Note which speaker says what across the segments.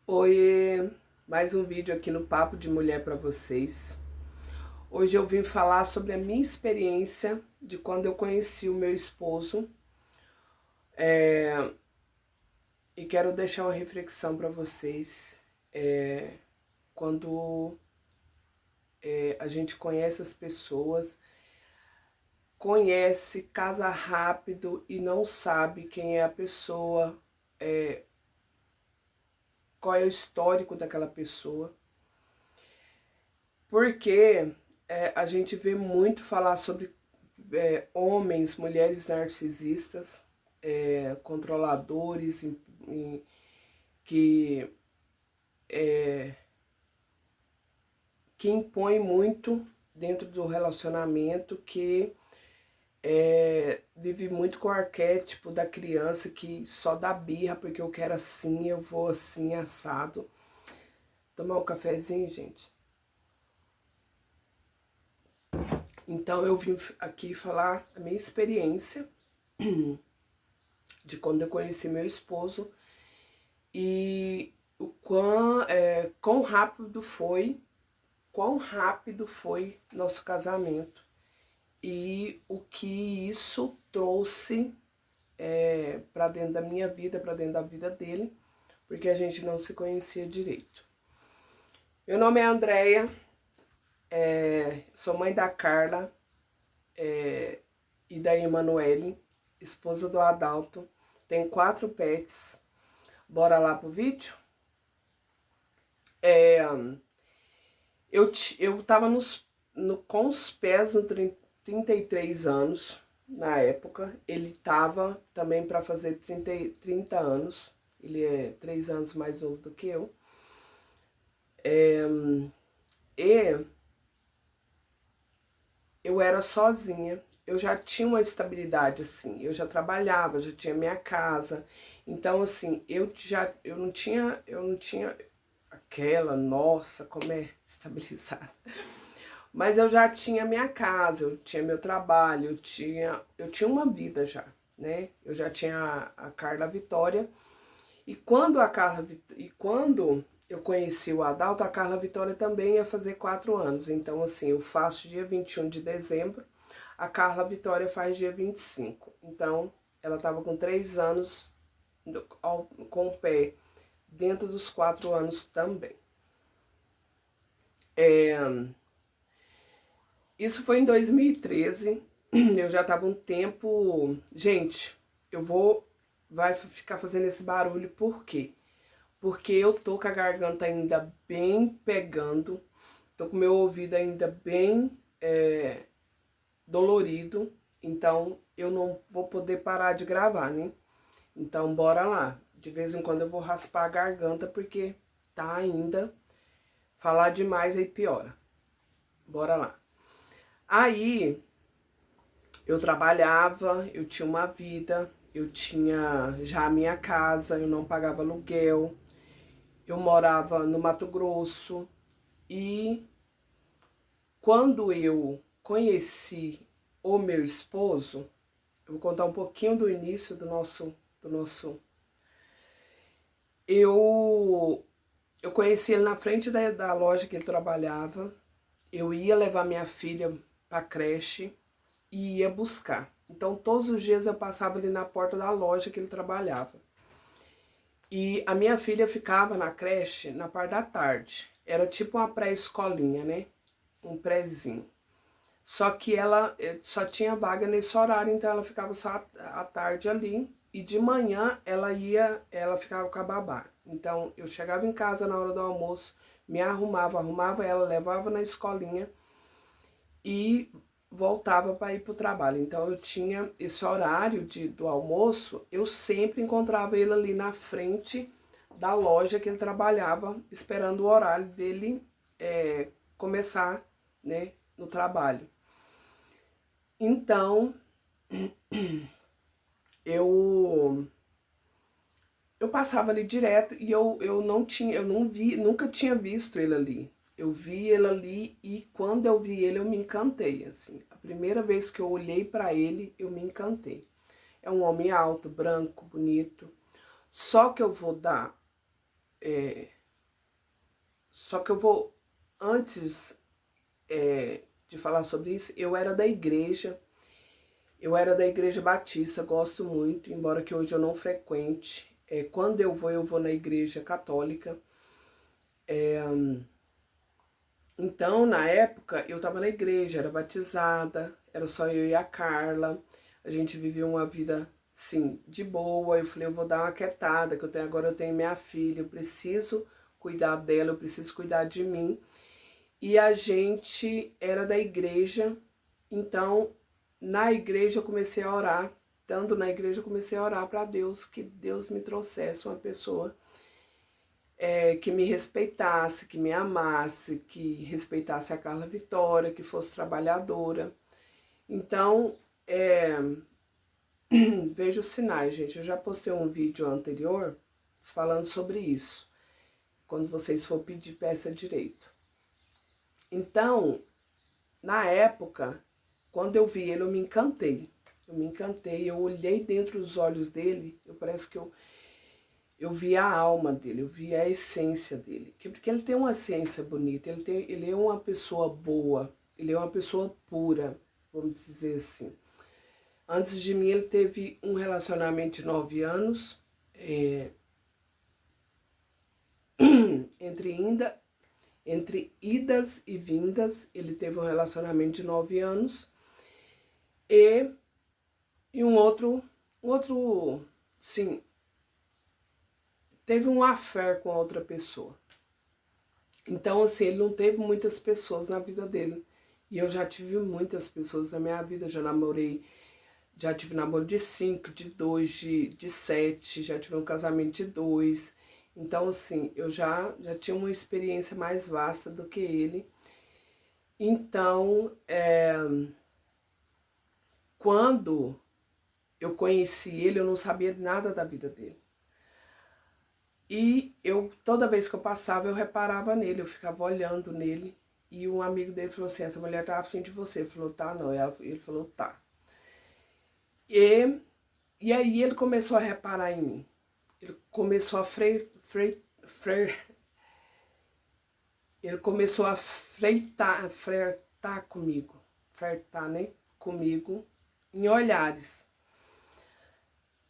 Speaker 1: Oi, mais um vídeo aqui no Papo de Mulher para vocês. Hoje eu vim falar sobre a minha experiência de quando eu conheci o meu esposo e quero deixar uma reflexão para vocês. Quando a gente conhece as pessoas, conhece, casa rápido e não sabe quem é a pessoa, qual é o histórico daquela pessoa. Porque a gente vê muito falar sobre homens, mulheres narcisistas, controladores, que, que impõem muito dentro do relacionamento, que vive muito com o arquétipo da criança que só dá birra porque eu quero assim, eu vou assim, assado. Tomar um cafezinho, gente. Então eu vim aqui falar a minha experiência de quando eu conheci meu esposo e o quão rápido foi nosso casamento e o que isso trouxe para dentro da minha vida, para dentro da vida dele, porque a gente não se conhecia direito. Meu nome é Andréia, sou mãe da Carla e da Emanuele, esposa do Adalto, tenho 4 pets. Bora lá pro vídeo? Eu tava com os pés no 33 anos, na época. Ele tava também para fazer 30 anos. Ele é 3 anos mais novo do que eu. E eu era sozinha. Eu já tinha uma estabilidade, assim. Eu já trabalhava, já tinha minha casa. Então, assim, eu não tinha aquela, nossa, como é estabilizada. Mas eu já tinha minha casa, eu tinha meu trabalho, eu tinha uma vida já, né? Eu já tinha a Carla Vitória. E quando eu conheci o Adalto, a Carla Vitória também ia fazer 4 anos. Então, assim, eu faço dia 21 de dezembro, a Carla Vitória faz dia 25. Então, ela estava com 3 anos com o pé dentro dos 4 anos também. Isso foi em 2013. Eu já tava um tempo. Gente, Vai ficar fazendo esse barulho por quê? Porque eu tô com a garganta ainda bem pegando, tô com o meu ouvido ainda bem dolorido, então eu não vou poder parar de gravar, né? Então bora lá. De vez em quando eu vou raspar a garganta porque tá ainda. Falar demais aí piora. Bora lá. Aí eu trabalhava, eu tinha uma vida, eu tinha já a minha casa, eu não pagava aluguel, eu morava no Mato Grosso e quando eu conheci o meu esposo, eu vou contar um pouquinho do início do nosso. Eu conheci ele na frente da loja que ele trabalhava. Eu ia levar minha filha para creche e ia buscar. Então, todos os dias eu passava ali na porta da loja que ele trabalhava. E a minha filha ficava na creche na parte da tarde. Era tipo uma pré-escolinha, né? Um prézinho. Só que ela só tinha vaga nesse horário, então ela ficava só à tarde ali. E de manhã ela ficava com a babá. Então eu chegava em casa na hora do almoço, me arrumava ela, levava na escolinha e voltava para ir para o trabalho. Então eu tinha esse horário do almoço, eu sempre encontrava ele ali na frente da loja que ele trabalhava, esperando o horário dele começar, né, no trabalho. Então eu eu passava ali direto e eu não vi, nunca tinha visto ele ali. Eu vi ele ali e quando eu vi ele eu me encantei, assim. A primeira vez que eu olhei para ele, eu me encantei. É um homem alto, branco, bonito. Só que eu vou dar Só que eu vou, antes de falar sobre isso, eu era da igreja batista, gosto muito, embora que hoje eu não frequente. Quando eu vou na igreja católica. Então, na época, eu estava na igreja, era batizada, era só eu e a Carla, a gente vivia uma vida, sim, de boa. Eu falei, eu vou dar uma quietada, que agora eu tenho minha filha, eu preciso cuidar dela, eu preciso cuidar de mim. E a gente era da igreja, então na igreja eu comecei a orar, estando na igreja eu comecei a orar para Deus, que Deus me trouxesse uma pessoa que me respeitasse, que me amasse, que respeitasse a Carla Vitória, que fosse trabalhadora. Então, vejo os sinais, gente. Eu já postei um vídeo anterior falando sobre isso. Quando vocês for pedir, peça direito. Então, na época, quando eu vi ele, eu me encantei. Eu olhei dentro dos olhos dele, parece que eu vi a alma dele, eu vi a essência dele. Porque ele tem uma essência bonita, ele é uma pessoa boa, ele é uma pessoa pura, vamos dizer assim. Antes de mim, ele teve um relacionamento de 9 anos, entre idas e vindas, ele teve um relacionamento de 9 anos, e um outro, sim, teve um affair com outra pessoa. Então, assim, ele não teve muitas pessoas na vida dele. E eu já tive muitas pessoas na minha vida. Já tive namoro de 5, de 2, de 7, já tive um casamento de 2. Então, assim, eu já tinha uma experiência mais vasta do que ele. Então, quando eu conheci ele, eu não sabia nada da vida dele. E toda vez que eu passava, eu reparava nele, eu ficava olhando nele. E um amigo dele falou assim, essa mulher tá afim de você. Ele falou, tá, não. Ele falou, tá. E aí ele começou a reparar em mim. Ele começou a flertar comigo. Flertar, né? Comigo em olhares.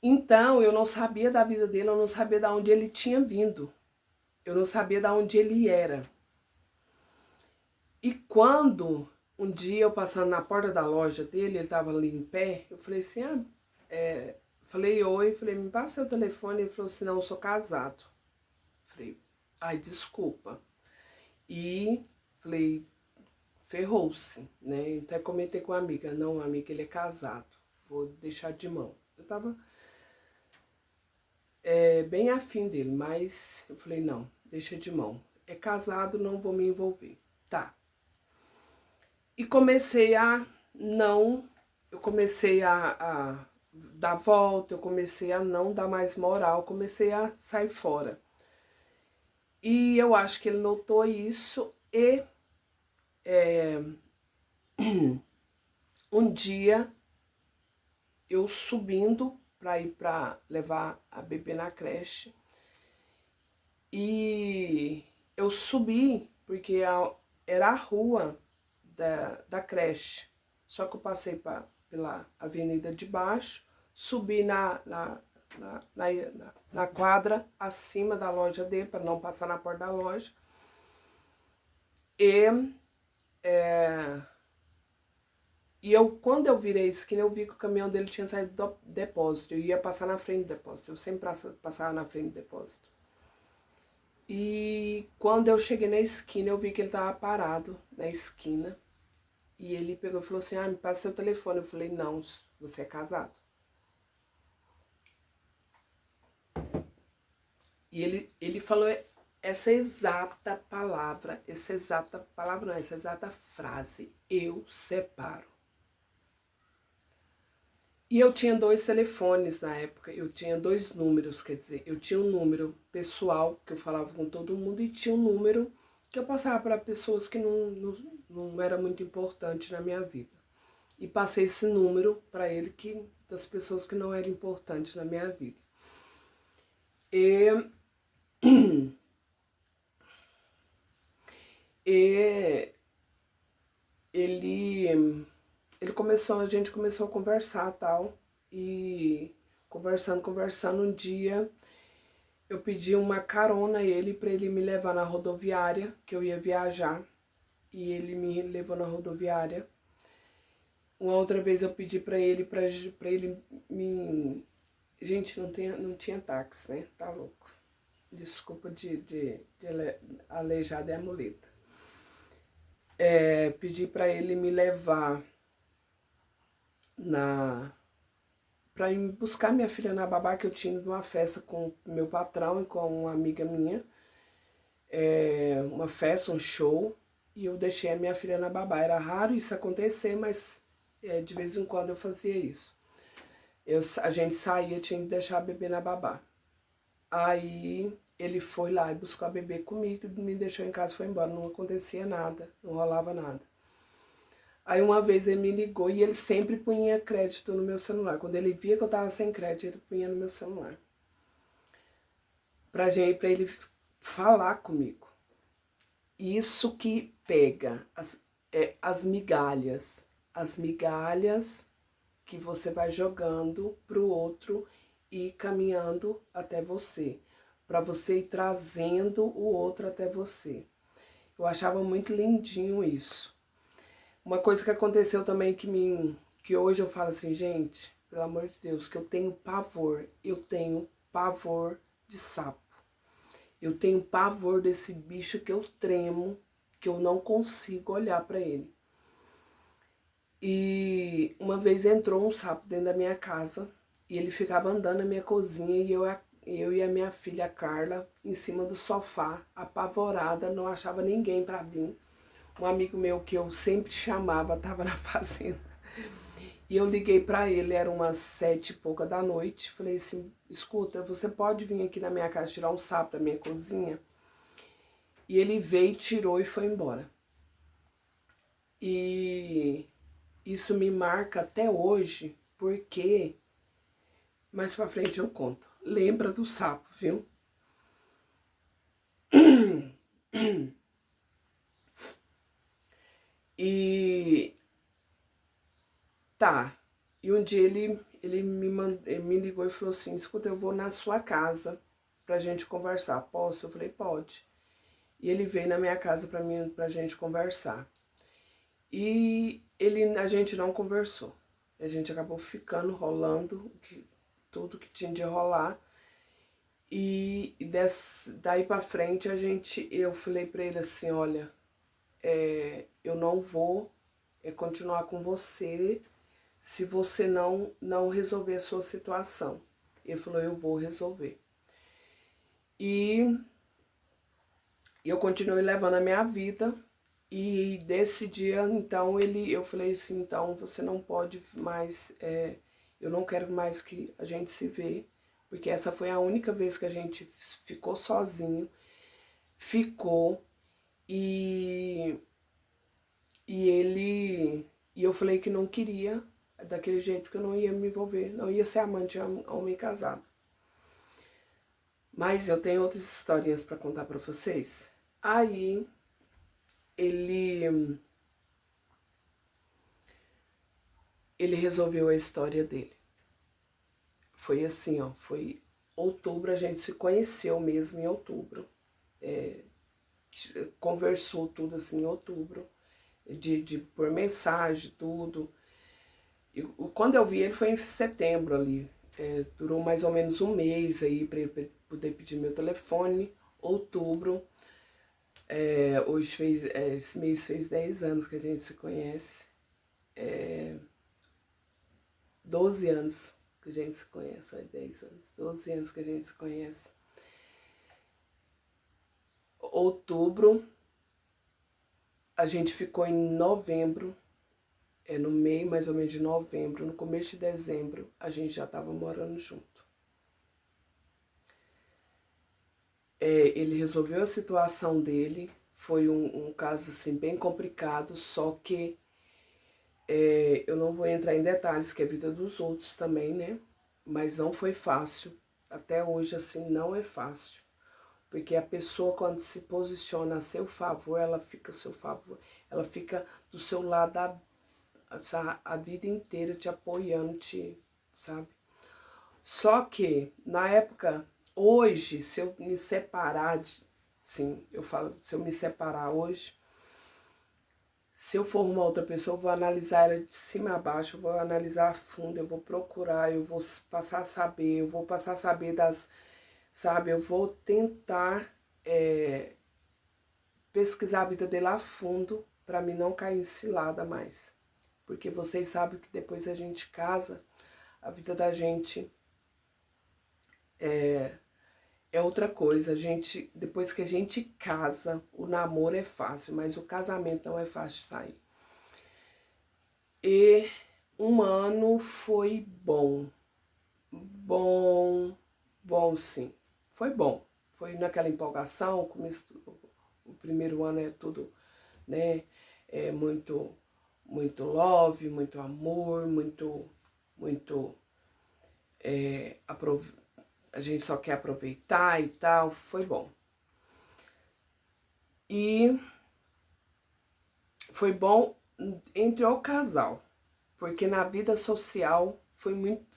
Speaker 1: Então, eu não sabia da vida dele, eu não sabia de onde ele tinha vindo. Eu não sabia de onde ele era. E quando um dia eu passando na porta da loja dele, ele estava ali em pé, eu falei assim, falei oi, falei, me passa seu telefone. Ele falou assim, não, eu sou casado. Falei, ai, desculpa. E falei, ferrou-se, né? Até comentei com a amiga, não, amiga, ele é casado, vou deixar de mão. Eu tava bem afim dele, mas eu falei, não, deixa de mão. É casado, não vou me envolver. Tá. E comecei a dar volta, eu comecei a não dar mais moral, comecei a sair fora. E eu acho que ele notou isso e um dia eu subindo para ir para levar a bebê na creche. E eu subi porque era a rua da creche. Só que eu passei pela avenida de baixo, subi na quadra acima da loja dele, para não passar na porta da loja. E quando eu virei a esquina, eu vi que o caminhão dele tinha saído do depósito. Eu ia passar na frente do depósito. Eu sempre passava na frente do depósito. E quando eu cheguei na esquina, eu vi que ele estava parado na esquina. E ele pegou e falou assim, me passa seu telefone. Eu falei, não, você é casado. E ele falou essa exata frase, eu separo. E eu tinha 2 telefones na época, eu tinha 2 números, quer dizer, eu tinha um número pessoal, que eu falava com todo mundo, e tinha um número que eu passava para pessoas que não era muito importante na minha vida. E passei esse número para ele, das pessoas que não eram importantes na minha vida. E E ele começou, a gente começou a conversar tal, e conversando, um dia eu pedi uma carona a ele para ele me levar na rodoviária, que eu ia viajar, e ele me levou na rodoviária. Uma outra vez eu pedi para ele me... Gente, não tinha táxi, né? Tá louco. Desculpa de aleijada é a muleta. Pedi para ele me levar para ir buscar minha filha na babá, que eu tinha uma festa com meu patrão e com uma amiga minha. Uma festa, um show, e eu deixei a minha filha na babá. Era raro isso acontecer, mas de vez em quando eu fazia isso. A gente saía, tinha que deixar a bebê na babá. Aí ele foi lá e buscou a bebê comigo, me deixou em casa e foi embora. Não acontecia nada, não rolava nada. Aí uma vez ele me ligou e ele sempre punha crédito no meu celular. Quando ele via que eu tava sem crédito, ele punha no meu celular. Pra ele falar comigo. Isso que pega as migalhas. As migalhas que você vai jogando pro outro e caminhando até você. Para você ir trazendo o outro até você. Eu achava muito lindinho isso. Uma coisa que aconteceu também que hoje eu falo assim, gente, pelo amor de Deus, que eu tenho pavor de sapo. Eu tenho pavor desse bicho que eu tremo, que eu não consigo olhar para ele. E uma vez entrou um sapo dentro da minha casa e ele ficava andando na minha cozinha e eu e a minha filha Carla em cima do sofá, apavorada, não achava ninguém para vir. Um amigo meu que eu sempre chamava estava na fazenda. E eu liguei para ele, era umas 7 e pouca da noite. Falei assim, escuta, você pode vir aqui na minha casa tirar um sapo da minha cozinha? E ele veio, tirou e foi embora. E isso me marca até hoje, porque mais pra frente eu conto. Lembra do sapo, viu? E tá. E um dia ele me ligou e falou assim, escuta, eu vou na sua casa pra gente conversar. Posso? Eu falei, pode. E ele veio na minha casa pra gente conversar. E a gente não conversou. A gente acabou ficando, rolando tudo que tinha de rolar. E daí pra frente eu falei pra ele assim, olha, eu não vou continuar com você se você não resolver a sua situação. Ele falou, eu vou resolver. E eu continuei levando a minha vida. E desse dia, então, eu falei assim, então, você não pode mais, eu não quero mais que a gente se vê, porque essa foi a única vez que a gente ficou sozinho, e, e eu falei que não queria, daquele jeito que eu não ia me envolver, não ia ser amante a homem casado. Mas eu tenho outras historinhas para contar para vocês. Aí, ele resolveu a história dele. Foi assim, ó, foi outubro, a gente se conheceu mesmo em outubro. Conversou tudo assim em outubro, por mensagem, tudo. Quando eu vi ele foi em setembro ali. Durou mais ou menos um mês aí para ele poder pedir meu telefone. Outubro. Esse mês fez 10 anos que a gente se conhece. 12 anos que a gente se conhece, 10 anos, 12 anos que a gente se conhece. Outubro, a gente ficou em novembro, no meio mais ou menos de novembro, no começo de dezembro, a gente já estava morando junto. Ele resolveu a situação dele, foi um caso assim bem complicado, só que eu não vou entrar em detalhes, que é a vida dos outros também, né? Mas não foi fácil, até hoje assim não é fácil. O Porque a pessoa, quando se posiciona a seu favor, ela fica a seu favor, ela fica do seu lado a vida inteira te apoiando, sabe? Só que, na época, hoje, se eu me separar, sim, eu falo, se eu me separar hoje, se eu for uma outra pessoa, eu vou analisar ela de cima a baixo, eu vou analisar a fundo, eu vou procurar, eu vou passar a saber, eu vou passar a saber sabe, eu vou tentar pesquisar a vida dele a fundo para mim não cair em cilada mais. Porque vocês sabem que depois a gente casa, a vida da gente é outra coisa. A gente, depois que a gente casa, o namoro é fácil, mas o casamento não é fácil de sair. E um ano foi bom. Bom sim. Foi bom. Foi naquela empolgação, o primeiro ano é tudo, né? É muito love, muito amor, muito a gente só quer aproveitar e tal. Foi bom. E foi bom entre o casal, porque na vida social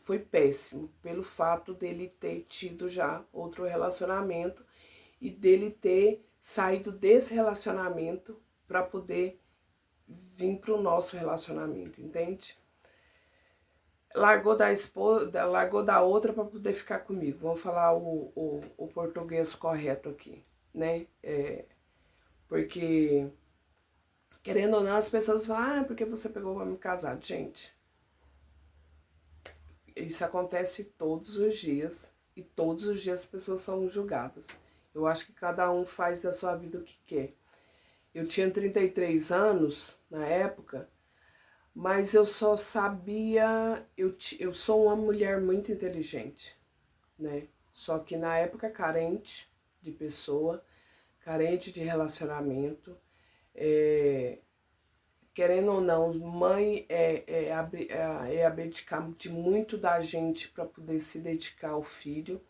Speaker 1: foi péssimo, pelo fato dele ter tido já outro relacionamento e dele ter saído desse relacionamento para poder vir pro nosso relacionamento, entende? Largou da esposa, largou da outra para poder ficar comigo. Vamos falar o português correto aqui, né? Porque, querendo ou não, as pessoas falam, porque você pegou o homem casado. Gente, isso acontece todos os dias e todos os dias as pessoas são julgadas. Eu acho que cada um faz da sua vida o que quer. Eu tinha 33 anos na época, mas eu só sabia, eu sou uma mulher muito inteligente, né? Só que na época carente de pessoa, carente de relacionamento, querendo ou não, mãe é abdicar de muito da gente para poder se dedicar ao filho.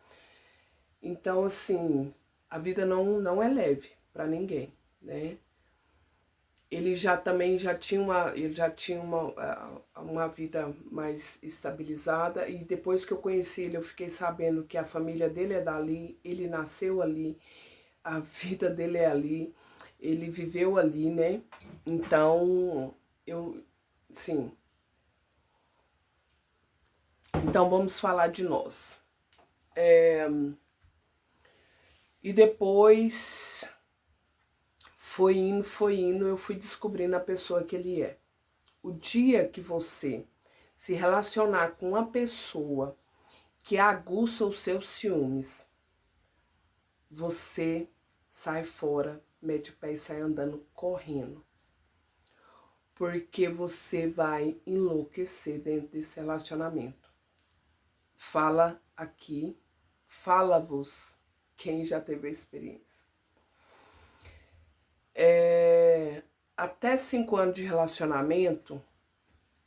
Speaker 1: Então, assim, a vida não é leve para ninguém, né? Ele já tinha uma vida mais estabilizada e depois que eu conheci ele, eu fiquei sabendo que a família dele é dali, ele nasceu ali, a vida dele é ali, ele viveu ali, né? Então, sim. Então vamos falar de nós. E depois foi indo, eu fui descobrindo a pessoa que ele é. O dia que você se relacionar com uma pessoa que aguça os seus ciúmes, você sai fora, mete o pé e sai andando correndo. Porque você vai enlouquecer dentro desse relacionamento. Fala aqui, fala-vos quem já teve a experiência. Até 5 anos de relacionamento,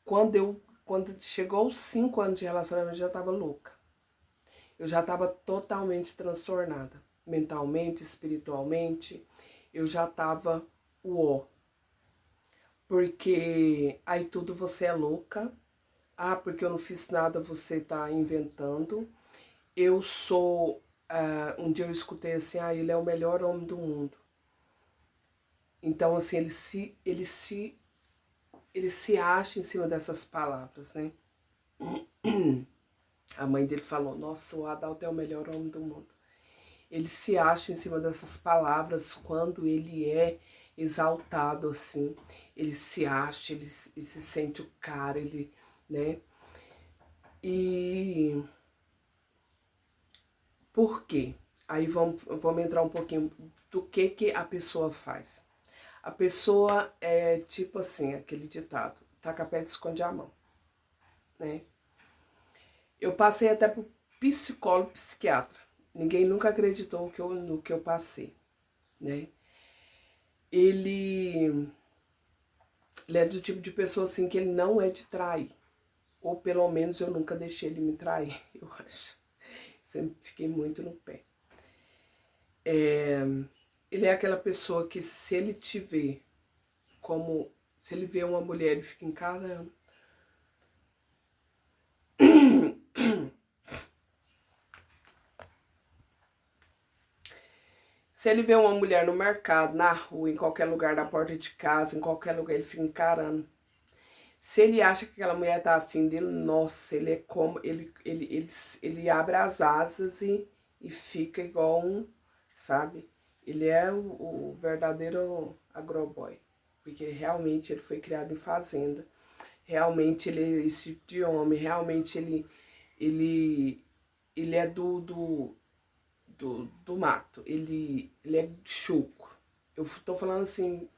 Speaker 1: quando chegou aos 5 anos de relacionamento, eu já estava louca. Eu já estava totalmente transtornada. Mentalmente, espiritualmente, eu já estava uó. Porque aí tudo você é louca. Ah, porque eu não fiz nada, você tá inventando. Eu sou... um dia eu escutei assim, ele é o melhor homem do mundo. Então, assim, ele se acha em cima dessas palavras, né? A mãe dele falou, nossa, o Adalto é o melhor homem do mundo. Ele se acha em cima dessas palavras quando ele é exaltado, assim. Ele se acha, ele se sente o cara, ele, né? E por quê? Aí vamos entrar um pouquinho do que a pessoa faz. A pessoa é tipo assim, aquele ditado, taca a pedra e esconde a mão, né? Eu passei até por psicólogo, psiquiatra. Ninguém nunca acreditou no que eu passei, né? Ele é do tipo de pessoa assim que ele não é de trair. Ou pelo menos eu nunca deixei ele me trair, eu acho. Sempre fiquei muito no pé. Ele é aquela pessoa que se ele te vê como... Se ele vê uma mulher, ele fica encarando. Se ele vê uma mulher no mercado, na rua, em qualquer lugar, na porta de casa, em qualquer lugar, ele fica encarando. Se ele acha que aquela mulher tá afim dele, nossa, ele é como... Ele abre as asas e fica igual um, sabe? Ele é o verdadeiro agroboy. Porque realmente ele foi criado em fazenda. Realmente ele é esse tipo de homem. Realmente ele é do mato. Ele é chucro. Eu tô falando assim,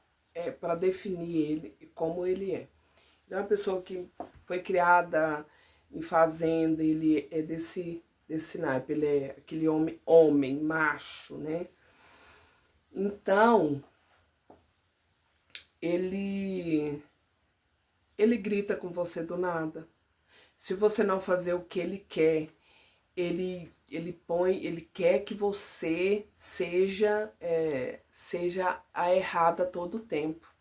Speaker 1: para definir ele como ele é. Ele é uma pessoa que foi criada em fazenda, ele é desse naipe, ele é aquele homem macho, né? Então, ele grita com você do nada. Se você não fazer o que ele quer, ele quer que você seja a errada todo o tempo.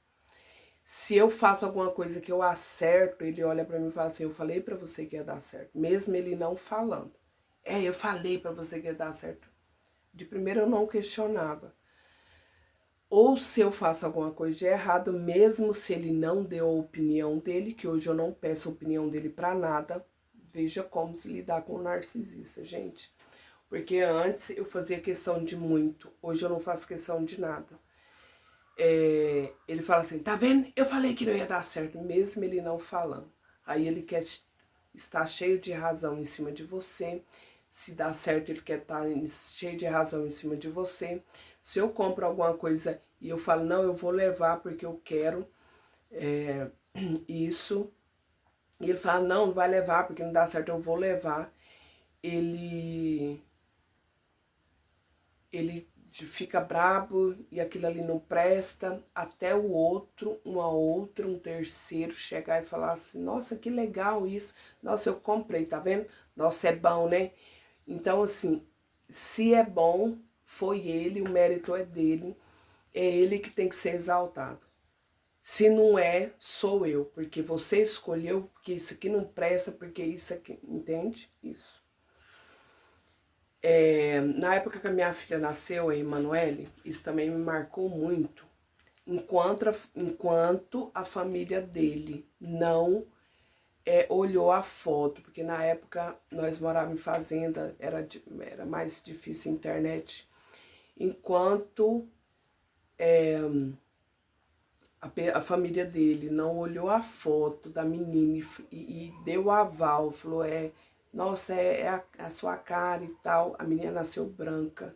Speaker 1: Se eu faço alguma coisa que eu acerto, ele olha pra mim e fala assim, eu falei pra você que ia dar certo, mesmo ele não falando. Eu falei pra você que ia dar certo. De primeiro eu não questionava. Ou se eu faço alguma coisa de errado, mesmo se ele não deu a opinião dele, que hoje eu não peço a opinião dele pra nada, veja como se lidar com um narcisista, gente. Porque antes eu fazia questão de muito, hoje eu não faço questão de nada. Ele fala assim, tá vendo? Eu falei que não ia dar certo, mesmo ele não falando. Aí ele quer estar cheio de razão em cima de você. Se dá certo, ele quer estar cheio de razão em cima de você. Se eu compro alguma coisa e eu falo, não, eu vou levar porque eu quero isso. E ele fala, não, não vai levar porque não dá certo, eu vou levar. Ele fica brabo e aquilo ali não presta, até o outro, um terceiro chegar e falar assim, nossa, que legal isso, nossa, eu comprei, tá vendo? Nossa, é bom, né? Então, assim, se é bom, foi ele, o mérito é dele, é ele que tem que ser exaltado. Se não é, sou eu, porque você escolheu, porque isso aqui não presta, porque isso aqui, entende? Isso. Na época que a minha filha nasceu, a Emanuele, isso também me marcou muito. Enquanto a família dele não olhou a foto, porque na época nós morávamos em fazenda, era mais difícil a internet. Enquanto a família dele não olhou a foto da menina e deu aval, falou, nossa, é a sua cara e tal. A menina nasceu branca,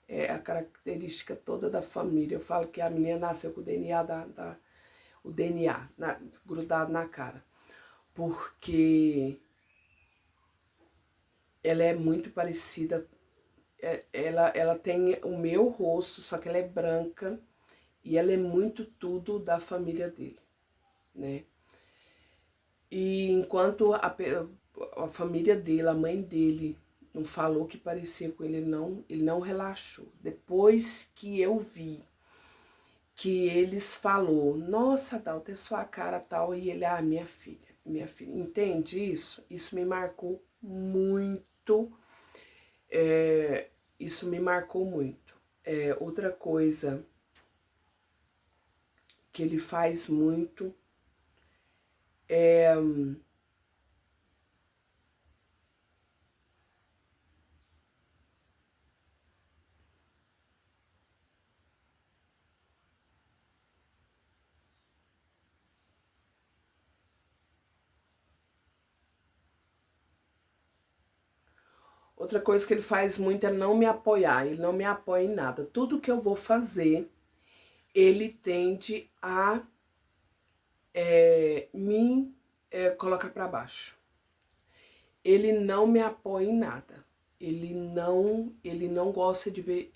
Speaker 1: é a característica toda da família. Eu falo que a menina nasceu com o DNA, grudado na cara, porque ela é muito parecida, ela tem o meu rosto, só que ela é branca e ela é muito tudo da família dele, né? E enquanto a família dele, a mãe dele, não falou que parecia com ele, ele não relaxou. Depois que eu vi que eles falou, nossa, Dalta, é sua cara tal, e ele, minha filha, entende isso? Isso me marcou muito, isso me marcou muito. Outra coisa que ele faz muito é outra coisa que ele faz muito é não me apoiar. Ele não me apoia em nada. Tudo que eu vou fazer, ele tende a me colocar para baixo. Ele não me apoia em nada. Ele não gosta de ver.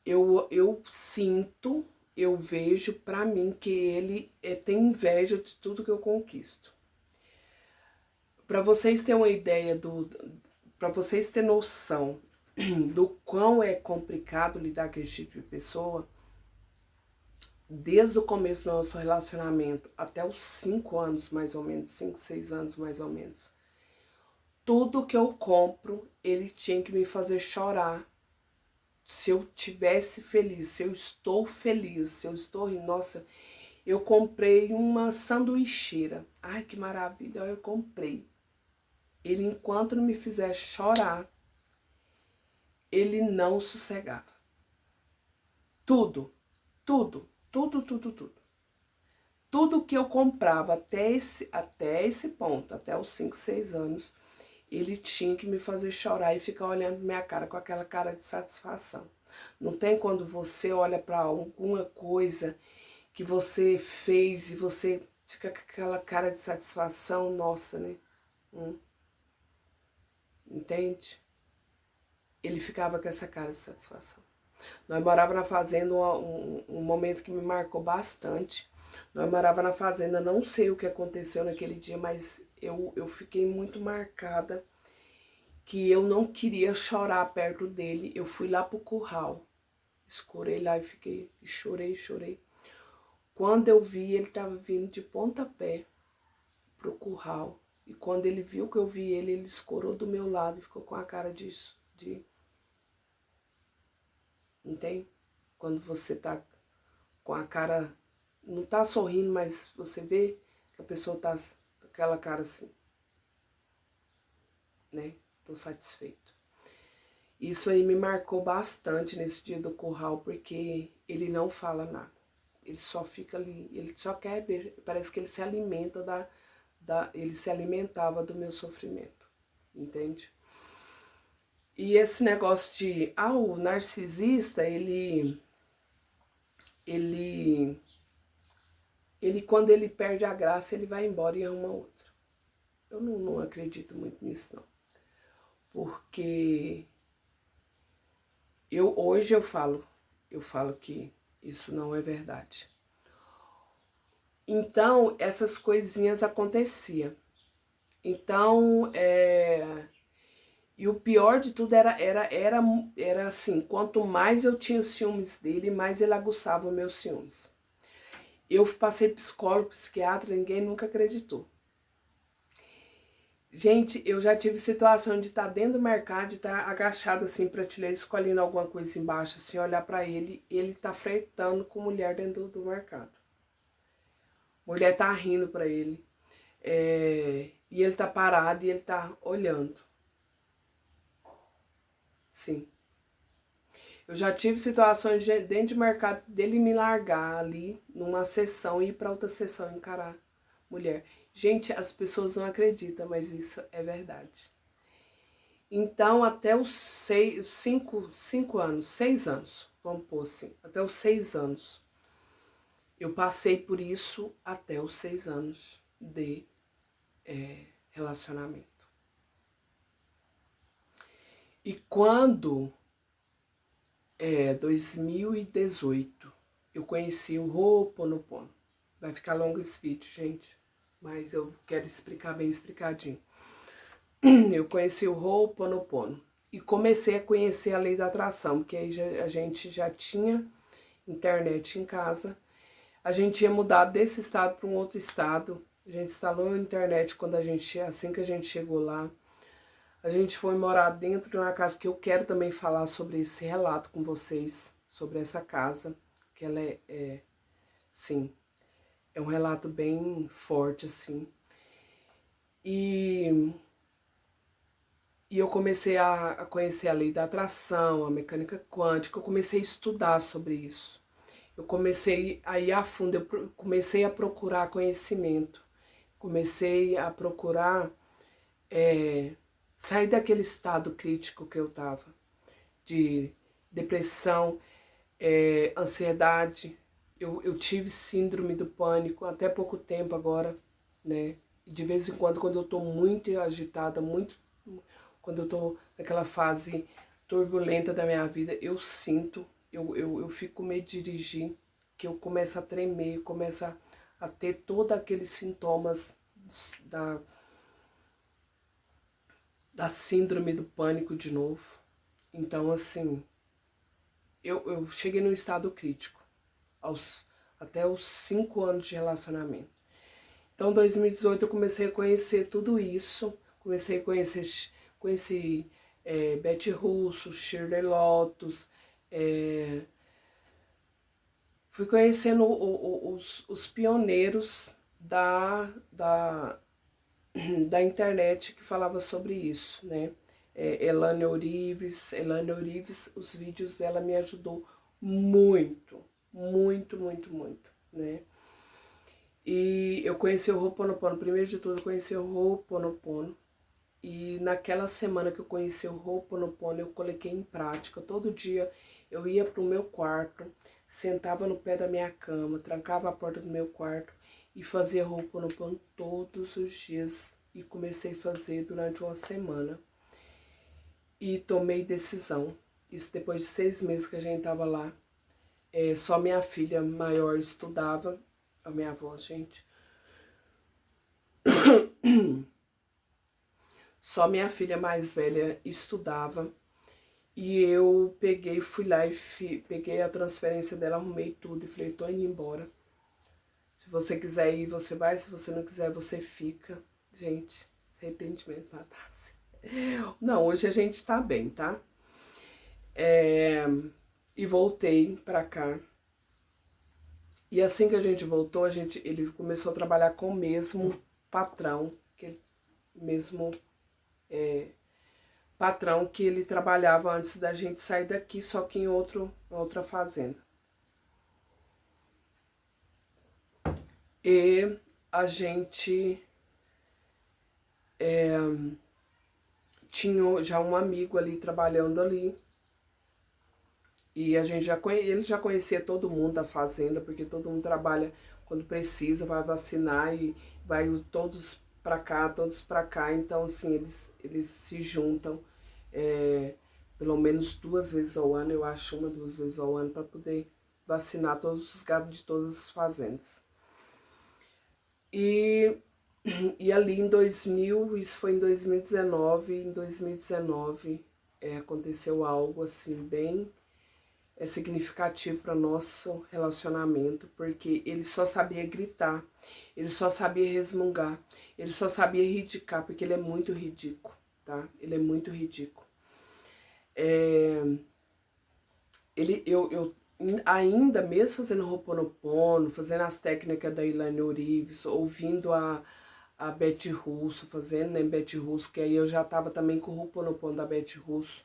Speaker 1: Eu sinto, eu vejo para mim que ele tem inveja de tudo que eu conquisto. Para vocês terem uma ideia para vocês terem noção do quão é complicado lidar com esse tipo de pessoa, desde o começo do nosso relacionamento até os 5 anos, mais ou menos, 5, 6 anos, mais ou menos. Tudo que eu compro, ele tinha que me fazer chorar. Se eu tivesse feliz, se eu estou feliz, se eu estou rindo, nossa, eu comprei uma sanduicheira. Ai, que maravilha, eu comprei. Ele, enquanto não me fizer chorar, ele não sossegava. Tudo, tudo, tudo, tudo, tudo. Tudo que eu comprava até esse ponto, até os 5, 6 anos, ele tinha que me fazer chorar e ficar olhando minha cara com aquela cara de satisfação. Não tem quando você olha para alguma coisa que você fez e você fica com aquela cara de satisfação, nossa, né? Entende? Ele ficava com essa cara de satisfação. Nós morávamos na fazenda, um momento que me marcou bastante. Nós morávamos na fazenda, não sei o que aconteceu naquele dia, mas eu fiquei muito marcada, que eu não queria chorar perto dele. Eu fui lá pro curral, escorei lá e fiquei, chorei, chorei. Quando eu vi, ele estava vindo de pontapé pro curral. E quando ele viu que eu vi ele escorou do meu lado e ficou com a cara de entende? Quando você tá com a cara, não tá sorrindo, mas você vê que a pessoa tá com aquela cara assim, né? Tô satisfeito. Isso aí me marcou bastante nesse dia do curral, porque ele não fala nada. Ele só fica ali, ele só quer ver, parece que ele se alimenta ele se alimentava do meu sofrimento, entende? E esse negócio de, o narcisista, ele quando ele perde a graça, ele vai embora e arruma outra. Eu não acredito muito nisso, não. Porque hoje eu falo que isso não é verdade. Então, essas coisinhas aconteciam. Então, e o pior de tudo era assim, quanto mais eu tinha ciúmes dele, mais ele aguçava os meus ciúmes. Eu passei psicólogo, psiquiatra, ninguém nunca acreditou. Gente, eu já tive situação de estar dentro do mercado, de estar agachado assim, prateleira, escolhendo alguma coisa embaixo, assim, olhar pra ele tá flertando com mulher dentro do mercado. Mulher tá rindo pra ele. E ele tá parado e ele tá olhando. Sim. Eu já tive situações dentro do mercado dele me largar ali numa sessão e ir pra outra sessão encarar mulher. Gente, as pessoas não acreditam, mas isso é verdade. Então, até os 5 anos, 6 anos, vamos pôr assim, até os 6 anos, eu passei por isso até os 6 anos de relacionamento. E quando, 2018, eu conheci o Ho'oponopono. Vai ficar longo esse vídeo, gente, mas eu quero explicar bem explicadinho. Eu conheci o Ho'oponopono e comecei a conhecer a lei da atração, porque aí a gente já tinha internet em casa. A gente tinha mudado desse estado para um outro estado. A gente instalou a internet assim que a gente chegou lá. A gente foi morar dentro de uma casa que eu quero também falar sobre esse relato com vocês, sobre essa casa, que ela sim, é um relato bem forte, assim. E eu comecei a conhecer a lei da atração, a mecânica quântica, eu comecei a estudar sobre isso. Eu comecei a ir a fundo, eu comecei a procurar conhecimento, comecei a procurar sair daquele estado crítico que eu estava, de depressão, ansiedade. Eu tive síndrome do pânico até pouco tempo agora, né? De vez em quando eu tô muito agitada, quando eu tô naquela fase turbulenta da minha vida, eu sinto, eu fico meio de dirigir, que eu começo a tremer, começo a ter todos aqueles sintomas da síndrome do pânico de novo. Então, assim, eu cheguei num estado crítico, até os 5 anos de relacionamento. Então, em 2018 eu comecei a conhecer tudo isso, comecei a conheci Betty Russo, Shirley Lotus, fui conhecendo os pioneiros da internet que falava sobre isso, né? Elane Orives, os vídeos dela me ajudou muito, muito, muito, muito, né? E eu conheci o Ho'oponopono, primeiro de tudo eu conheci o Ho'oponopono, e naquela semana que eu conheci o Ho'oponopono eu coloquei em prática. Todo dia eu ia pro meu quarto, sentava no pé da minha cama, trancava a porta do meu quarto e fazia Ho'oponopono todos os dias. E comecei a fazer durante uma semana. E tomei decisão. Isso depois de 6 meses que a gente tava lá. Só minha filha maior estudava. A minha avó, gente. Só minha filha mais velha estudava. E eu peguei, fui lá e peguei a transferência dela, arrumei tudo e falei, tô indo embora. Se você quiser ir, você vai. Se você não quiser, você fica. Gente, arrependimento matasse. Não, hoje a gente tá bem, tá? E voltei pra cá. E assim que a gente voltou, ele começou a trabalhar com o mesmo patrão, mesmo patrão que ele trabalhava antes da gente sair daqui, só que em outra fazenda. E a gente tinha já um amigo ali trabalhando ali. E a gente ele já conhecia todo mundo da fazenda, porque todo mundo trabalha quando precisa, vai vacinar e vai todos para cá, todos para cá. Então, assim, eles se juntam pelo menos 2 vezes ao ano, eu acho, 1, 2 vezes ao ano, para poder vacinar todos os gados de todas as fazendas. E ali em 2000, isso foi em 2019, aconteceu algo assim bem significativo para nosso relacionamento, porque ele só sabia gritar, ele só sabia resmungar, ele só sabia ridicar, porque ele é muito ridículo, tá? Ele é muito ridículo. Eu ainda mesmo fazendo Ho'oponopono, fazendo as técnicas da Elaine Orives, ouvindo a Betty Russo, fazendo, né, Betty Russo, que aí eu já tava também com o Ho'oponopono da Betty Russo,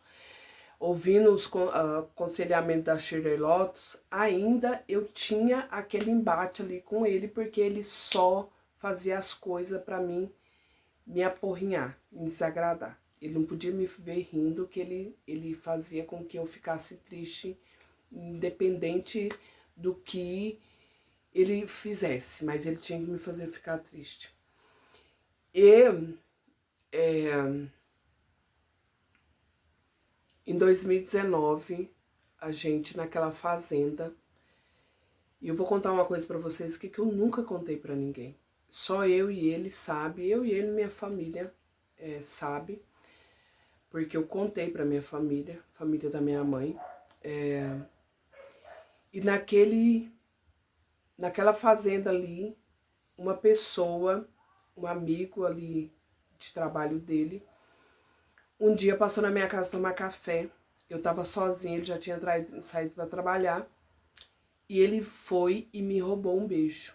Speaker 1: ouvindo os aconselhamentos da Shirley Lotus, ainda eu tinha aquele embate ali com ele, porque ele só fazia as coisas para mim me aporrinhar, me desagradar. Ele não podia me ver rindo, que ele fazia com que eu ficasse triste, independente do que ele fizesse, mas ele tinha que me fazer ficar triste. E em 2019, a gente naquela fazenda, e eu vou contar uma coisa pra vocês que eu nunca contei pra ninguém. Só eu e ele sabe, eu e ele, minha família sabe, porque eu contei pra minha família, família da minha mãe. E naquela fazenda ali, uma pessoa, um amigo ali de trabalho dele, um dia passou na minha casa tomar café. Eu tava sozinha, ele já tinha saído para trabalhar. E ele foi e me roubou um beijo.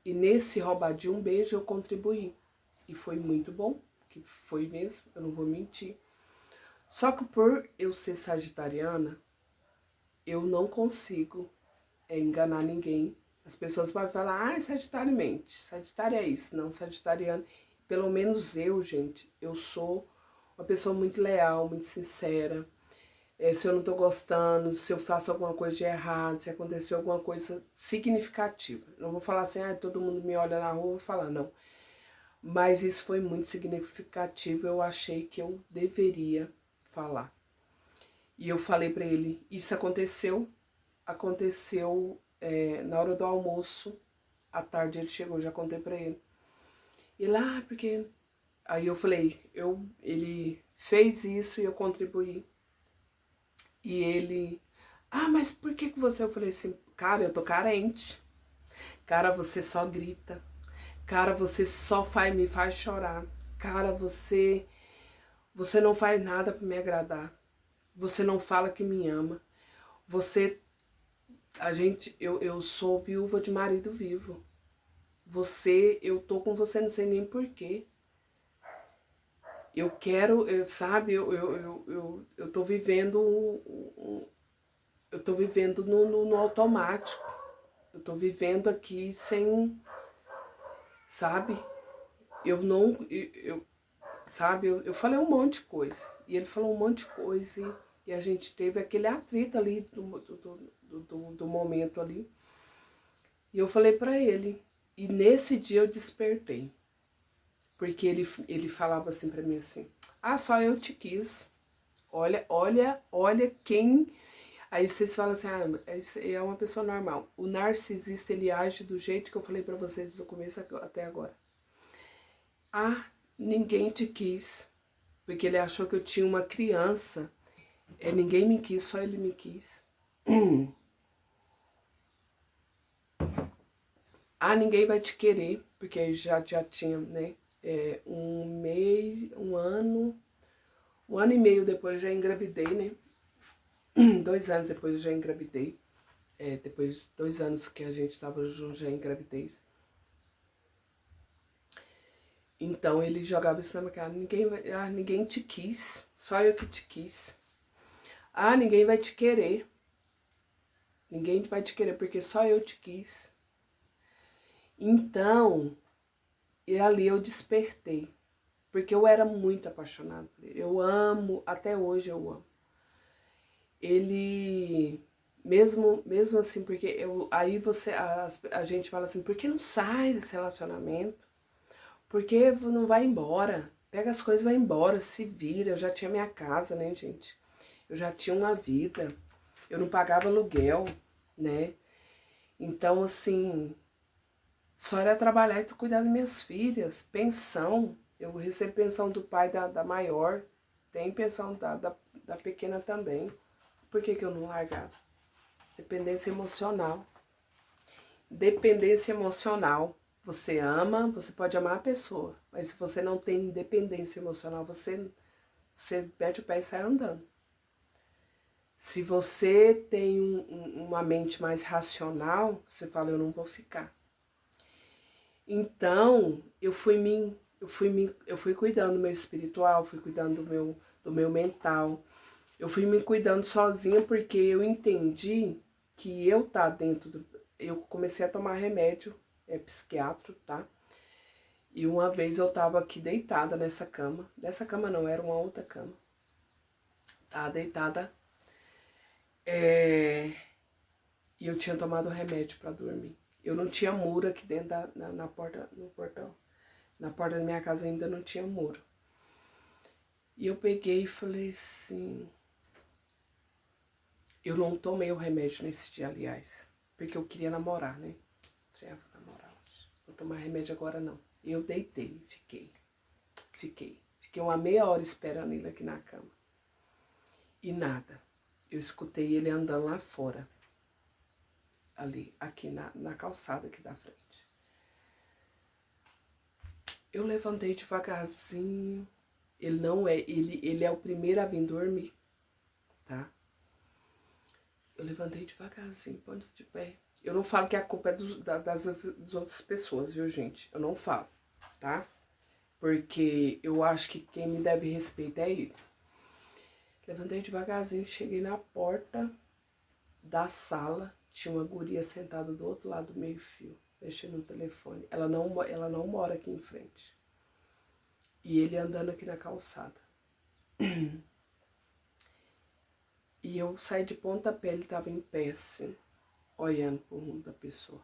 Speaker 1: E nesse roubar de um beijo eu contribuí. E foi muito bom, que foi mesmo, eu não vou mentir. Só que por eu ser sagitariana, eu não consigo enganar ninguém. As pessoas vão falar, Sagitário mente. Sagitário é isso. Não, Sagitariano. Pelo menos eu, gente, eu sou uma pessoa muito leal, muito sincera. Se eu não tô gostando, se eu faço alguma coisa de errado, se aconteceu alguma coisa significativa. Não vou falar assim, todo mundo me olha na rua, vou falar, não. Mas isso foi muito significativo, eu achei que eu deveria falar. E eu falei pra ele, isso aconteceu na hora do almoço, à tarde ele chegou, já contei pra ele. E lá, porque... Aí eu falei, ele fez isso e eu contribuí. E ele, mas por que você? Eu falei assim, cara, eu tô carente. Cara, você só grita. Cara, você só me faz chorar. Cara, você não faz nada para me agradar. Você não fala que me ama. Você eu sou viúva de marido vivo. Eu tô com você, não sei nem porquê. Eu quero, sabe, eu tô vivendo eu tô vivendo no automático. Eu tô vivendo aqui sem, sabe? Eu não, sabe, eu falei um monte de coisa. E ele falou um monte de coisa e a gente teve aquele atrito ali do momento ali. E eu falei pra ele. E nesse dia eu despertei. Porque ele falava assim pra mim assim, só eu te quis. Olha quem... Aí vocês falam assim, é uma pessoa normal. O narcisista, ele age do jeito que eu falei pra vocês do começo até agora. Ninguém te quis. Porque ele achou que eu tinha uma criança. Ninguém me quis, só ele me quis. Ninguém vai te querer. Porque já tinha, né? Um ano e meio depois eu já engravidei, né? 2 anos depois eu já engravidei. Depois de 2 anos que a gente tava junto, já engravidei. Então ele jogava isso na minha cara, ninguém te quis, só eu que te quis. Ninguém vai te querer. Ninguém vai te querer porque só eu te quis. Então, e ali eu despertei. Porque eu era muito apaixonada por ele. Eu amo, até hoje eu amo. Ele, mesmo assim, porque aí a gente fala assim, por que não sai desse relacionamento? Por que não vai embora? Pega as coisas e vai embora, se vira. Eu já tinha minha casa, né, gente? Eu já tinha uma vida. Eu não pagava aluguel, né? Então, assim, só era trabalhar e cuidar das minhas filhas. Pensão. Eu recebo pensão do pai da maior. Tem pensão da pequena também. Por que eu não largava? Dependência emocional. Dependência emocional. Você ama, você pode amar a pessoa, mas se você não tem independência emocional, você mete o pé e sai andando. Se você tem uma mente mais racional, você fala, eu não vou ficar. Então, eu fui cuidando do meu espiritual, fui cuidando do meu mental. Eu fui me cuidando sozinha porque eu entendi que eu comecei a tomar remédio, psiquiátrico, tá? E uma vez eu tava aqui deitada nessa cama. Nessa cama não, era uma outra cama. Tava deitada. E eu tinha tomado remédio pra dormir. Eu não tinha muro aqui dentro na porta, no portão. Na porta da minha casa ainda não tinha muro. E eu peguei e falei assim... Eu não tomei o remédio nesse dia, aliás. Porque eu queria namorar, né? Falei, vou namorar hoje. Vou tomar remédio agora não. Eu deitei, fiquei. Fiquei uma meia hora esperando ele aqui na cama. E nada. Eu escutei ele andando lá fora. Ali, aqui na calçada aqui da frente. Eu levantei devagarzinho. Ele é o primeiro a vir dormir, tá? Eu levantei devagarzinho, ponto de pé. Eu não falo que a culpa é das outras pessoas, viu, gente? Eu não falo, tá? Porque eu acho que quem me deve respeito é ele. Levantei devagarzinho, cheguei na porta da sala. Tinha uma guria sentada do outro lado do meio-fio, mexendo no telefone. Ela não mora aqui em frente. E ele andando aqui na calçada. E eu saí de pontapé, ele tava em pé assim, olhando pro rumo da pessoa.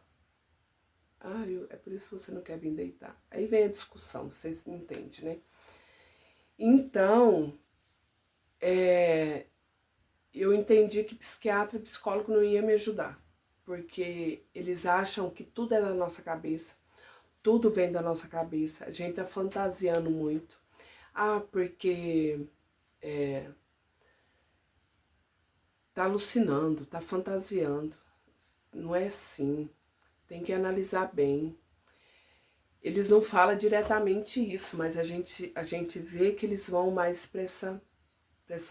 Speaker 1: É por isso que você não quer vir deitar. Aí vem a discussão, vocês entendem, né? Então, eu entendi que psiquiatra e psicólogo não ia me ajudar. Porque eles acham que tudo é da nossa cabeça. Tudo vem da nossa cabeça. A gente tá fantasiando muito. Porque tá alucinando, tá fantasiando. Não é assim. Tem que analisar bem. Eles não falam diretamente isso, mas a gente vê que eles vão mais para essa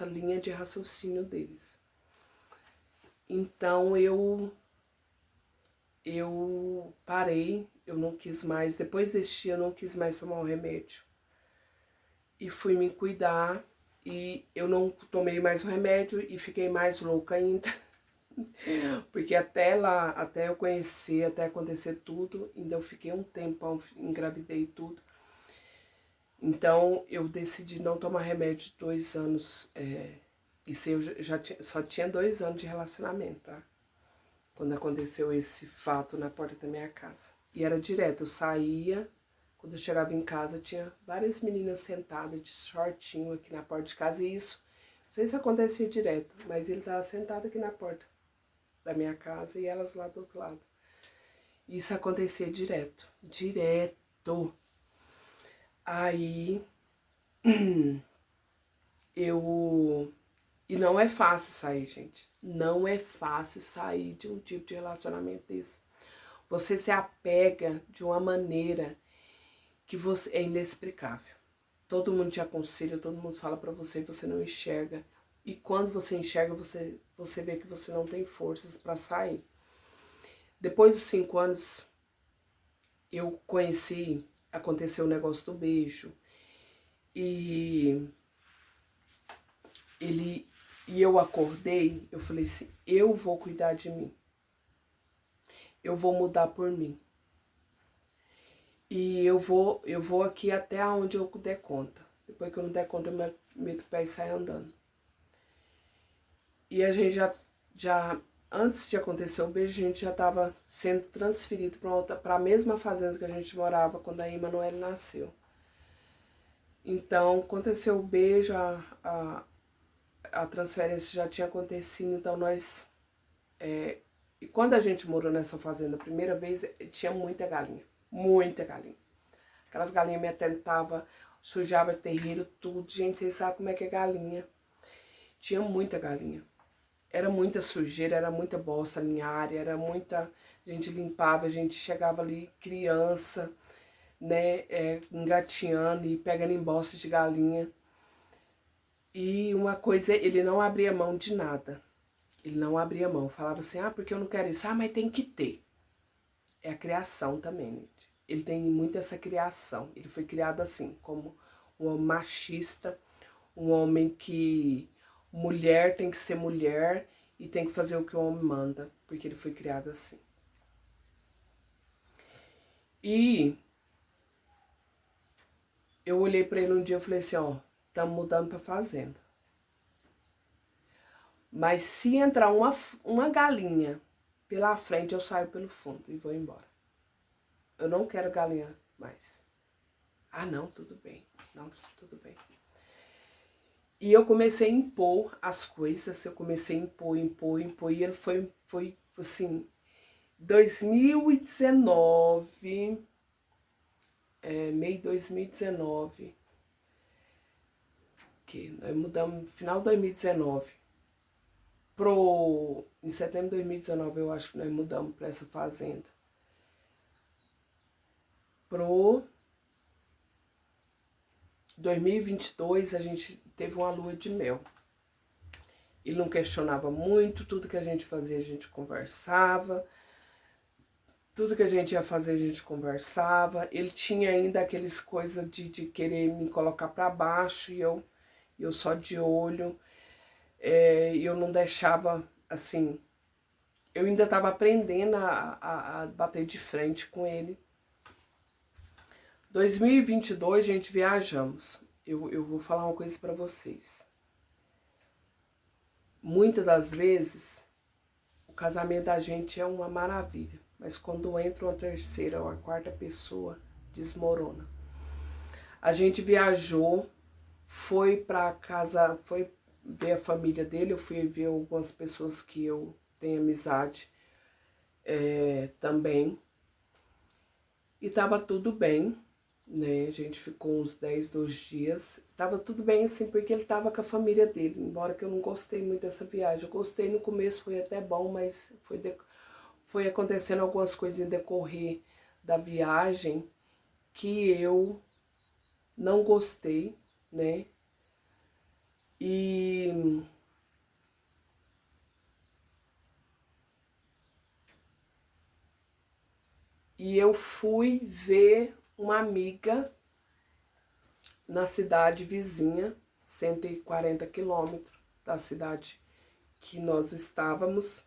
Speaker 1: linha de raciocínio deles. Então eu parei, eu não quis mais, depois desse dia eu não quis mais tomar o remédio. E fui me cuidar e eu não tomei mais o remédio e fiquei mais louca ainda. Porque até lá, até eu conhecer, até acontecer tudo, ainda eu fiquei um tempão, engravidei tudo. Então eu decidi não tomar remédio 2 anos. Isso eu só tinha 2 anos de relacionamento, tá? Quando aconteceu esse fato na porta da minha casa. E era direto, eu saía, quando eu chegava em casa, tinha várias meninas sentadas de shortinho aqui na porta de casa. E isso, não sei se acontecia direto, mas ele estava sentado aqui na porta da minha casa e elas lá do outro lado. Isso acontecia direto, direto. Aí, E não é fácil sair, gente. Não é fácil sair de um tipo de relacionamento desse. Você se apega de uma maneira que você é inexplicável. Todo mundo te aconselha, todo mundo fala pra você e você não enxerga. E quando você enxerga, você vê que você não tem forças pra sair. Depois dos 5 anos, eu conheci, aconteceu o negócio do beijo. E eu acordei, eu falei assim, eu vou cuidar de mim. Eu vou mudar por mim. E eu vou aqui até onde eu der conta. Depois que eu não der conta, eu meto o pé e saio andando. E a gente já antes de acontecer o beijo, a gente já estava sendo transferido para a mesma fazenda que a gente morava quando a Emanuele nasceu. Então, aconteceu o beijo, a transferência já tinha acontecido, então nós... E quando a gente morou nessa fazenda a primeira vez, tinha muita galinha. Muita galinha. Aquelas galinhas me atentavam, sujava terreiro, tudo. Gente, vocês sabem como é que é galinha. Tinha muita galinha. Era muita sujeira, era muita bosta na área, era muita... A gente limpava, a gente chegava ali, criança, né, engatinhando e pegando embosta de galinha. E uma coisa, ele não abria mão de nada. Ele não abria mão. Falava assim, porque eu não quero isso. Mas tem que ter. É a criação também, gente. Ele tem muito essa criação. Ele foi criado assim, como um homem machista, um homem que... Mulher tem que ser mulher e tem que fazer o que o homem manda, porque ele foi criado assim. E eu olhei pra ele um dia e falei assim, estamos mudando pra fazenda. Mas se entrar uma galinha pela frente, eu saio pelo fundo e vou embora. Eu não quero galinha mais. Não, tudo bem. Não, tudo bem. E eu comecei a impor as coisas, eu comecei a impor, e ele foi assim, 2019, meio 2019, que nós mudamos no final de 2019, em setembro de 2019 eu acho que nós mudamos para essa fazenda. Pro 2022 a gente teve uma lua de mel. Ele não questionava muito, tudo que a gente fazia a gente conversava, tudo que a gente ia fazer a gente conversava. Ele tinha ainda aqueles coisas de querer me colocar para baixo e eu só de olho. Eu não deixava, assim, eu ainda estava aprendendo a bater de frente com ele. 2022, gente, viajamos. Eu vou falar uma coisa para vocês. Muitas das vezes, o casamento da gente é uma maravilha, mas quando entra uma terceira ou a quarta pessoa, desmorona. A gente viajou, foi para casa, foi ver a família dele, eu fui ver algumas pessoas que eu tenho amizade também. E tava tudo bem. né? A gente ficou uns 10, 12 dias. Tava tudo bem assim, porque ele tava com a família dele, embora que eu não gostei muito dessa viagem. Eu gostei no começo, foi até bom, mas foi acontecendo algumas coisas em decorrer da viagem que eu não gostei, né? E eu fui ver uma amiga na cidade vizinha, 140 quilômetros da cidade que nós estávamos.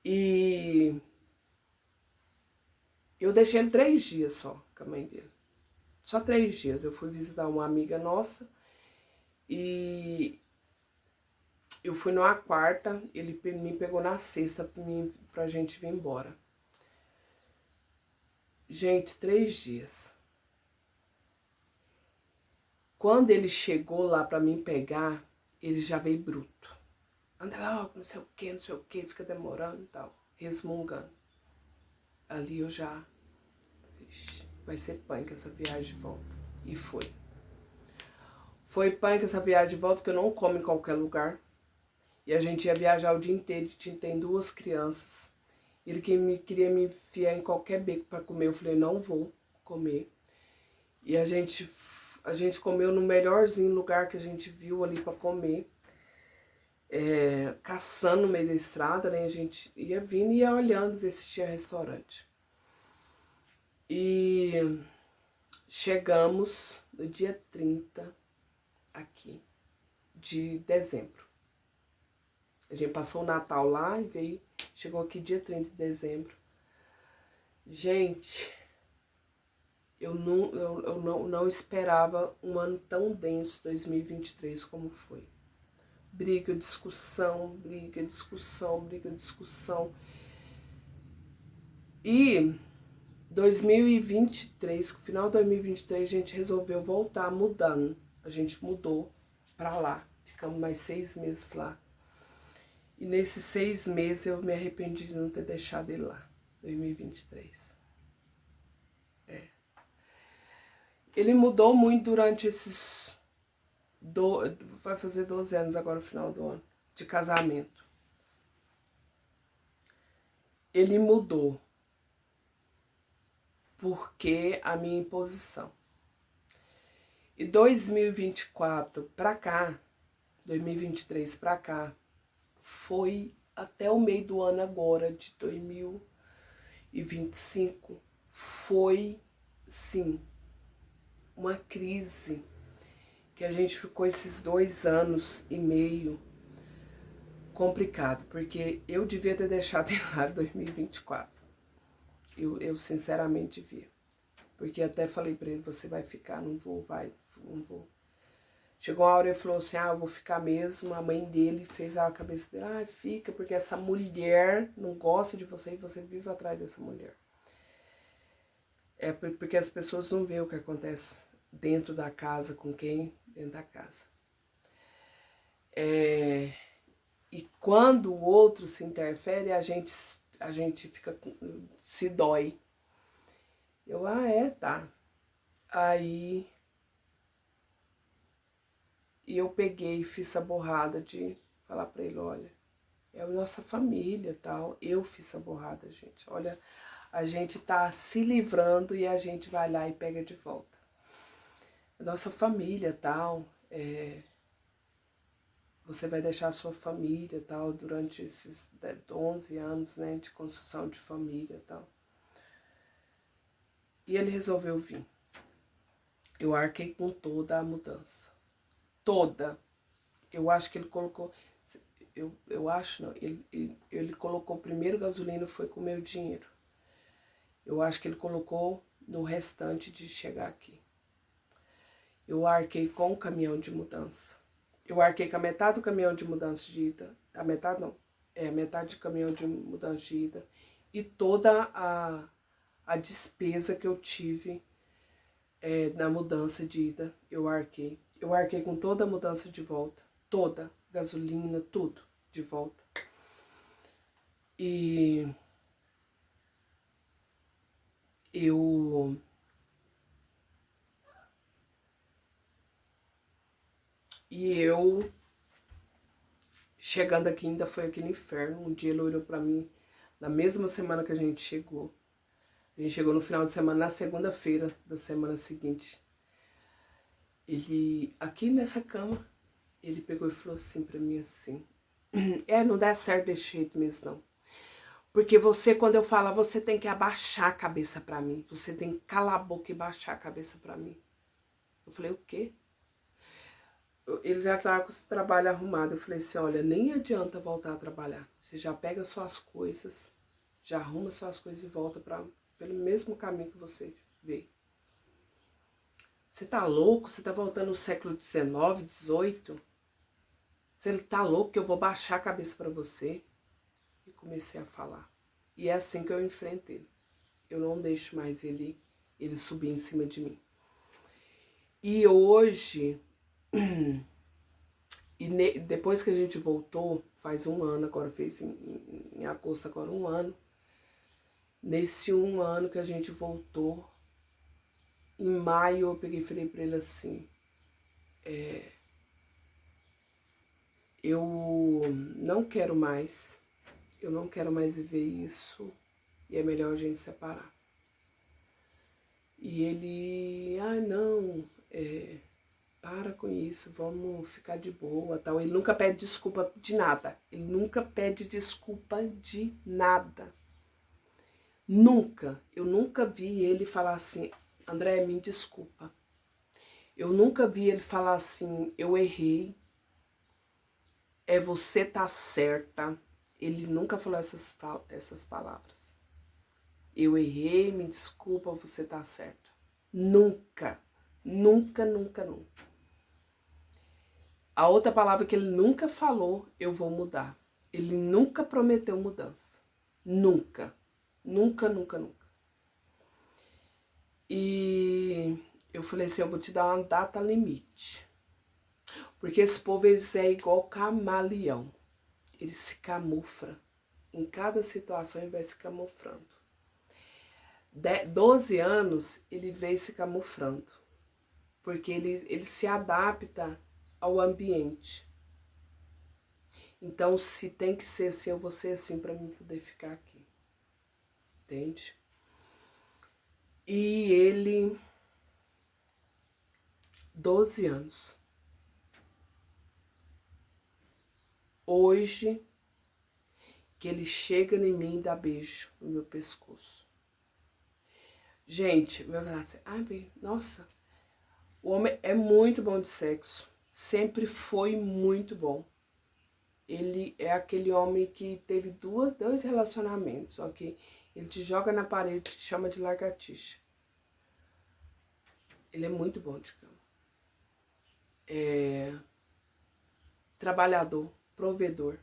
Speaker 1: E eu deixei ele 3 dias só com a mãe dele. Só 3 dias. Eu fui visitar uma amiga nossa e eu fui numa quarta, ele me pegou na sexta pra gente vir embora. Gente, 3 dias. Quando ele chegou lá pra mim pegar, ele já veio bruto. Anda logo, não sei o que, fica demorando e tal, resmungando. Ali eu já, ixi, vai ser punk essa viagem de volta. E foi. Foi punk essa viagem de volta, que eu não como em qualquer lugar. E a gente ia viajar o dia inteiro, tem 2 crianças. Ele queria me enfiar em qualquer beco para comer. Eu falei, não vou comer. E a gente comeu no melhorzinho lugar que a gente viu ali para comer. Caçando no meio da estrada, né? A gente ia vindo e ia olhando, ver se tinha restaurante. E chegamos no dia 30 aqui de dezembro. A gente passou o Natal lá e chegou aqui dia 30 de dezembro. Gente, eu não esperava um ano tão denso, 2023, como foi. Briga, discussão, briga, discussão, briga, discussão. E 2023, no final de 2023, a gente resolveu voltar mudando. A gente mudou pra lá. Ficamos mais 6 meses lá. E nesses 6 meses eu me arrependi de não ter deixado ele lá. 2023. Ele mudou muito durante esses... vai fazer 12 anos agora no final do ano. De casamento. Ele mudou. Porque a minha imposição. E 2024 pra cá, 2023 pra cá, foi até o meio do ano agora, de 2025, foi, sim, uma crise que a gente ficou esses 2 anos e meio complicado, porque eu devia ter deixado ele lá em 2024. Eu sinceramente devia. Porque até falei pra ele, você vai ficar, não vou. Chegou uma hora e ele falou assim, eu vou ficar mesmo. A mãe dele fez a cabeça dele, fica, porque essa mulher não gosta de você e você vive atrás dessa mulher. É porque as pessoas não veem o que acontece dentro da casa, com quem dentro da casa. E quando o outro se interfere, a gente fica, se dói. Eu, tá. Aí eu peguei e fiz a borrada de falar pra ele, olha, é a nossa família, tal. Eu fiz a borrada, gente. Olha, a gente tá se livrando e a gente vai lá e pega de volta. A nossa família, tal, você vai deixar a sua família, tal, durante esses 11 anos, né, de construção de família, tal. E ele resolveu vir. Eu arquei com toda a mudança. Toda. Eu acho que ele colocou... Eu acho, não. Ele colocou primeiro gasolina, foi com o meu dinheiro. Eu acho que ele colocou no restante de chegar aqui. Eu arquei com o caminhão de mudança. Eu arquei com a metade do caminhão de mudança de ida. A metade não. A metade do caminhão de mudança de ida. E toda a despesa que eu tive na mudança de ida, eu arquei. Eu arquei com toda a mudança de volta. Toda. Gasolina, tudo de volta. E eu E eu, chegando aqui, ainda foi aquele inferno. Um dia ele olhou pra mim, na mesma semana que a gente chegou. A gente chegou no final de semana, na segunda-feira da semana seguinte. Ele, aqui nessa cama, ele pegou e falou assim pra mim assim: não dá certo desse jeito mesmo não. Porque você, quando eu falo, você tem que abaixar a cabeça pra mim. Você tem que calar a boca e baixar a cabeça pra mim. Eu falei, o quê? Ele já tava com esse trabalho arrumado. Eu falei assim, olha, nem adianta voltar a trabalhar. Você já pega suas coisas, já arruma suas coisas e volta pelo mesmo caminho que você veio. Você tá louco? Você tá voltando no século XIX, XVIII? Você tá louco que eu vou baixar a cabeça pra você? E comecei a falar. E é assim que eu enfrento ele. Eu não deixo mais ele subir em cima de mim. E hoje, depois que a gente voltou, faz um ano agora, fez em agosto agora um ano. Nesse um ano que a gente voltou, em maio eu peguei e falei pra ele assim, eu não quero mais viver isso e é melhor a gente separar. E ele, não, para com isso, vamos ficar de boa, tal. Ele nunca pede desculpa de nada. Ele nunca pede desculpa de nada. Nunca. Eu nunca vi ele falar assim, André, me desculpa. Eu nunca vi ele falar assim, eu errei. Você tá certa. Ele nunca falou essas palavras. Eu errei, me desculpa, você tá certa. Nunca. Nunca, nunca, nunca. A outra palavra que ele nunca falou, eu vou mudar. Ele nunca prometeu mudança. Nunca. Nunca, nunca, nunca. E eu falei assim, eu vou te dar uma data limite. Porque esse povo, eles é igual camaleão. Ele se camufla. Em cada situação ele vai se camuflando. 12 anos ele veio se camuflando. Porque ele se adapta ao ambiente. Então, se tem que ser assim, eu vou ser assim para mim poder ficar aqui. Entende? E ele, 12 anos. Hoje, que ele chega em mim e dá beijo no meu pescoço. Gente, meu braço, nossa, o homem é muito bom de sexo. Sempre foi muito bom. Ele é aquele homem que teve dois relacionamentos, ok? Ele te joga na parede, te chama de lagartixa. Ele é muito bom de cama. Trabalhador, provedor.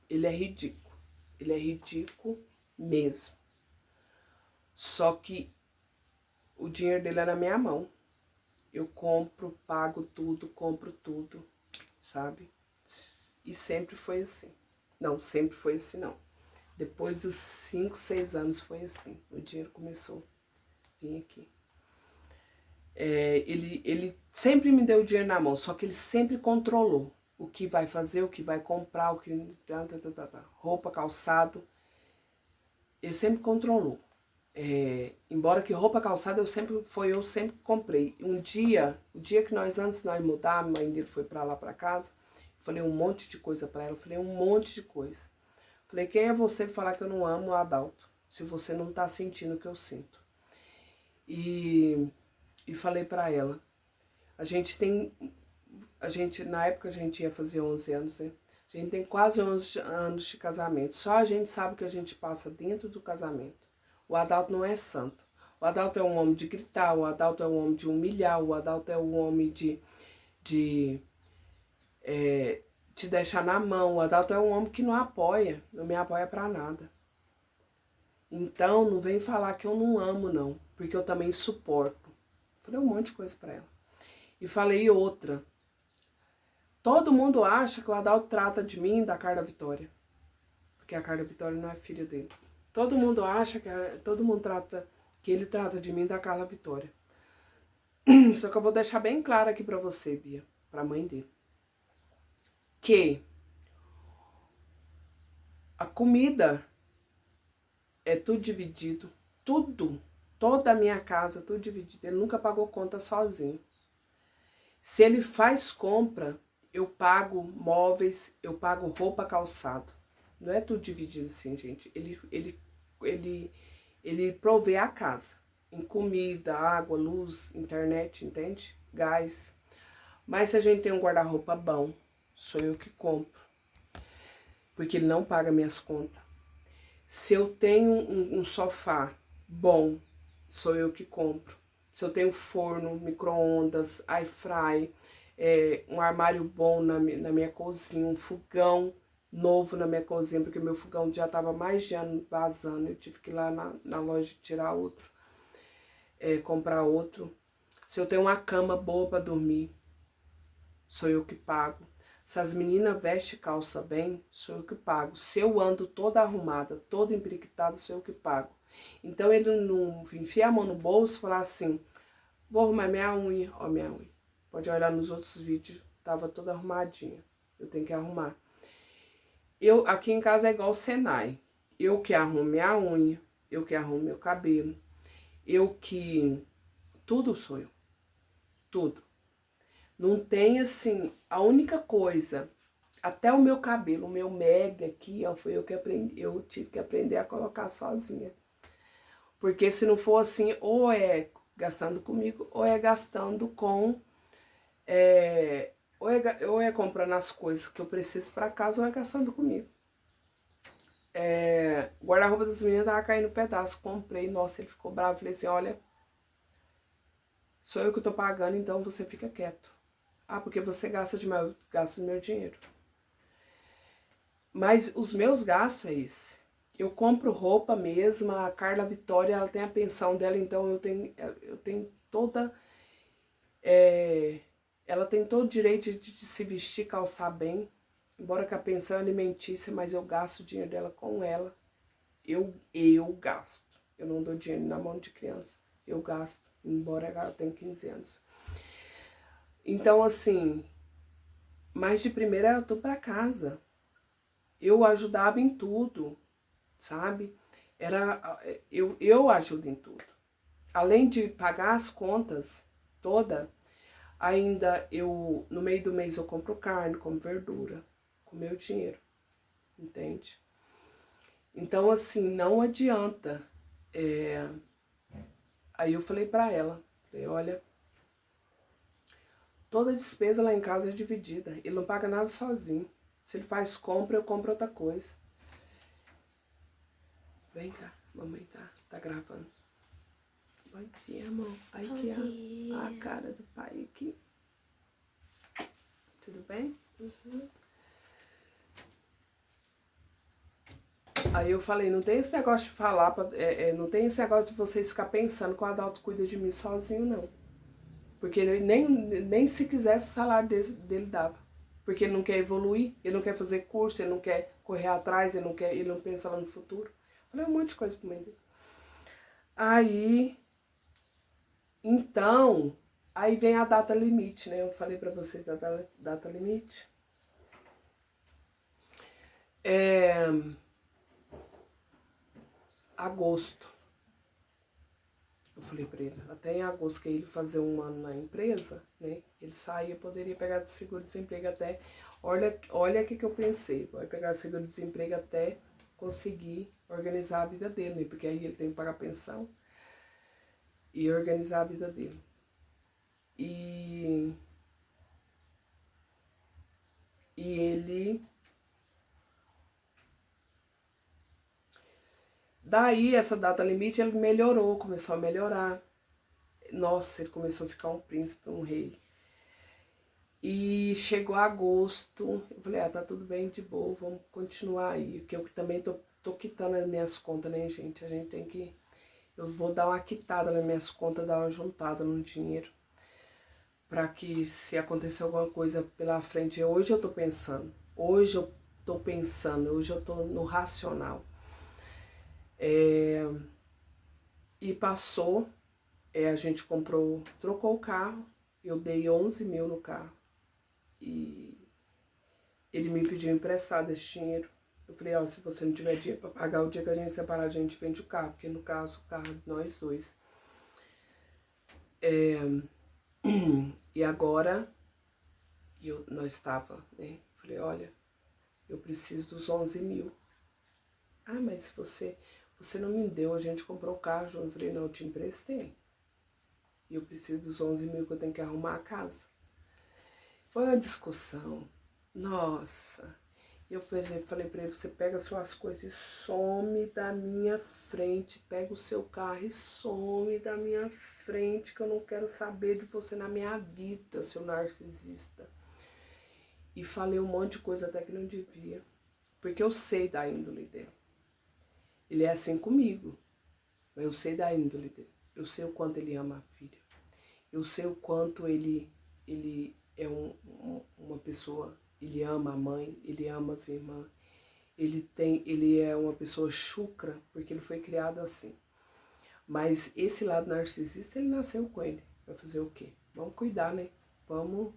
Speaker 1: Ele é ridículo. Ele é ridículo mesmo. Só que o dinheiro dele é na minha mão. Eu compro, pago tudo, compro tudo, sabe? E sempre foi assim. Não, sempre foi assim, não. Depois dos 5, 6 anos foi assim. O dinheiro começou a vir aqui. Ele sempre me deu o dinheiro na mão, só que ele sempre controlou o que vai fazer, o que vai comprar, o que... roupa, calçado. Ele sempre controlou. Embora que roupa, calçada, eu sempre comprei. O dia que antes de nós mudar, a mãe dele foi pra lá, pra casa, eu falei um monte de coisa pra ela, eu falei um monte de coisa. Falei, quem é você pra falar que eu não amo o Adalto, se você não tá sentindo o que eu sinto? E falei pra ela, na época a gente ia fazer 11 anos, né? A gente tem quase 11 anos de casamento, só a gente sabe o que a gente passa dentro do casamento. O Adalto não é santo. O Adalto é um homem de gritar, o Adalto é um homem de humilhar, o Adalto é um homem de te deixar na mão. O Adalto é um homem que não apoia, não me apoia pra nada. Então, não vem falar que eu não amo, não, porque eu também suporto. Falei um monte de coisa pra ela. E falei outra. Todo mundo acha que o Adalto trata de mim da Carla Vitória, porque a Carla Vitória não é filha dele. Todo mundo acha que ele trata de mim da Carla Vitória. Só que eu vou deixar bem claro aqui pra você, Bia, para a mãe dele. Que a comida é tudo dividido, tudo, toda a minha casa, tudo dividido. Ele nunca pagou conta sozinho. Se ele faz compra, eu pago móveis, eu pago roupa, calçado. Não é tudo dividido assim, gente. Ele provê a casa. Em comida, água, luz, internet, entende? Gás. Mas se a gente tem um guarda-roupa bom, sou eu que compro. Porque ele não paga minhas contas. Se eu tenho um sofá bom, sou eu que compro. Se eu tenho forno, micro-ondas, air fry, um armário bom na minha cozinha, um fogão novo na minha cozinha, porque meu fogão já estava mais de ano vazando, eu tive que ir lá na loja tirar outro, comprar outro. Se eu tenho uma cama boa para dormir, sou eu que pago. Se as meninas vestem calça bem, sou eu que pago. Se eu ando toda arrumada, toda empiriquitada, sou eu que pago. Então ele não enfia a mão no bolso e falar assim, vou arrumar minha unha, ó minha unha. Pode olhar nos outros vídeos, tava toda arrumadinha. Eu tenho que arrumar. Aqui em casa é igual o Senai. Eu que arrumo minha unha, eu que arrumo meu cabelo, tudo sou eu. Tudo. Não tem assim, a única coisa, até o meu cabelo, o meu mega aqui, ó, foi eu que aprendi, eu tive que aprender a colocar sozinha. Porque se não for assim, ou é gastando comigo, ou é gastando com, ou é comprando as coisas que eu preciso para casa, ou é gastando comigo. Guarda-roupa das meninas tava caindo pedaço, comprei, nossa, ele ficou bravo, falei assim, olha, sou eu que tô pagando, então você fica quieto. Ah, porque você gasta demais, eu gasto meu dinheiro. Mas os meus gastos é esse. Eu compro roupa mesmo, a Carla Vitória, ela tem a pensão dela, então eu tenho toda... ela tem todo o direito de se vestir, calçar bem. Embora que a pensão é alimentícia, mas eu gasto o dinheiro dela com ela. Eu gasto. Eu não dou dinheiro na mão de criança. Eu gasto, embora ela tenha 15 anos. Então, assim, mas de primeira eu tô pra casa. Eu ajudava em tudo, sabe? Eu ajudo em tudo. Além de pagar as contas toda, ainda no meio do mês eu compro carne, compro verdura, com meu dinheiro, entende? Então, assim, não adianta. Aí eu falei pra ela, olha, toda despesa lá em casa é dividida, ele não paga nada sozinho. Se ele faz compra, eu compro outra coisa. Vem cá, mamãe tá gravando. Bom dia, amor. Aí aqui, ó, a cara do pai aqui. Tudo bem? Uhum. Aí eu falei, não tem esse negócio de falar, não tem esse negócio de vocês ficar pensando que o Adalto cuida de mim sozinho, não. Porque ele nem se quisesse o salário dele dava. Porque ele não quer evoluir, ele não quer fazer curso, ele não quer correr atrás, ele não pensa lá no futuro. Falei um monte de coisa pro mãe dele. Aí vem a data limite, né? Eu falei pra vocês da data limite. Agosto. Eu falei pra ele, até em agosto, que ele fazer um ano na empresa, né? Ele saía, poderia pegar de seguro-desemprego até... Olha o que eu pensei. Vai pegar seguro-desemprego até conseguir organizar a vida dele, né? Porque aí ele tem que pagar pensão e organizar a vida dele. E ele... Daí, essa data limite, ele melhorou, começou a melhorar. Nossa, ele começou a ficar um príncipe, um rei. E chegou agosto, eu falei, tá tudo bem, de boa, vamos continuar aí. Porque eu também tô quitando as minhas contas, né, gente? A gente tem que... Eu vou dar uma quitada nas minhas contas, dar uma juntada no dinheiro. Pra que se acontecer alguma coisa pela frente... Hoje eu tô pensando, hoje eu tô no racional. E passou, a gente trocou o carro, eu dei 11 mil no carro. e ele me pediu emprestado esse dinheiro. Eu falei, ó, se você não tiver dinheiro pra pagar, o dia que a gente separar, a gente vende o carro, porque no caso, o carro é de nós dois. E agora, nós estava, né? Falei, olha, eu preciso dos 11 mil. Ah, mas você não me deu, a gente comprou o carro junto. Eu falei, não, eu te emprestei. E eu preciso dos 11 mil que eu tenho que arrumar a casa. Foi uma discussão. Nossa. Eu falei pra ele, você pega suas coisas e some da minha frente. Pega o seu carro e some da minha frente, que eu não quero saber de você na minha vida, seu narcisista. E falei um monte de coisa até que não devia. Porque eu sei da índole dele. Ele é assim comigo. Mas eu sei da índole dele. Eu sei o quanto ele ama a filha. Eu sei o quanto ele é uma pessoa, ele ama a mãe, ele ama as irmãs. Ele é uma pessoa chucra, porque ele foi criado assim. Mas esse lado narcisista, ele nasceu com ele. Vai fazer o quê? Vamos cuidar, né? Vamos.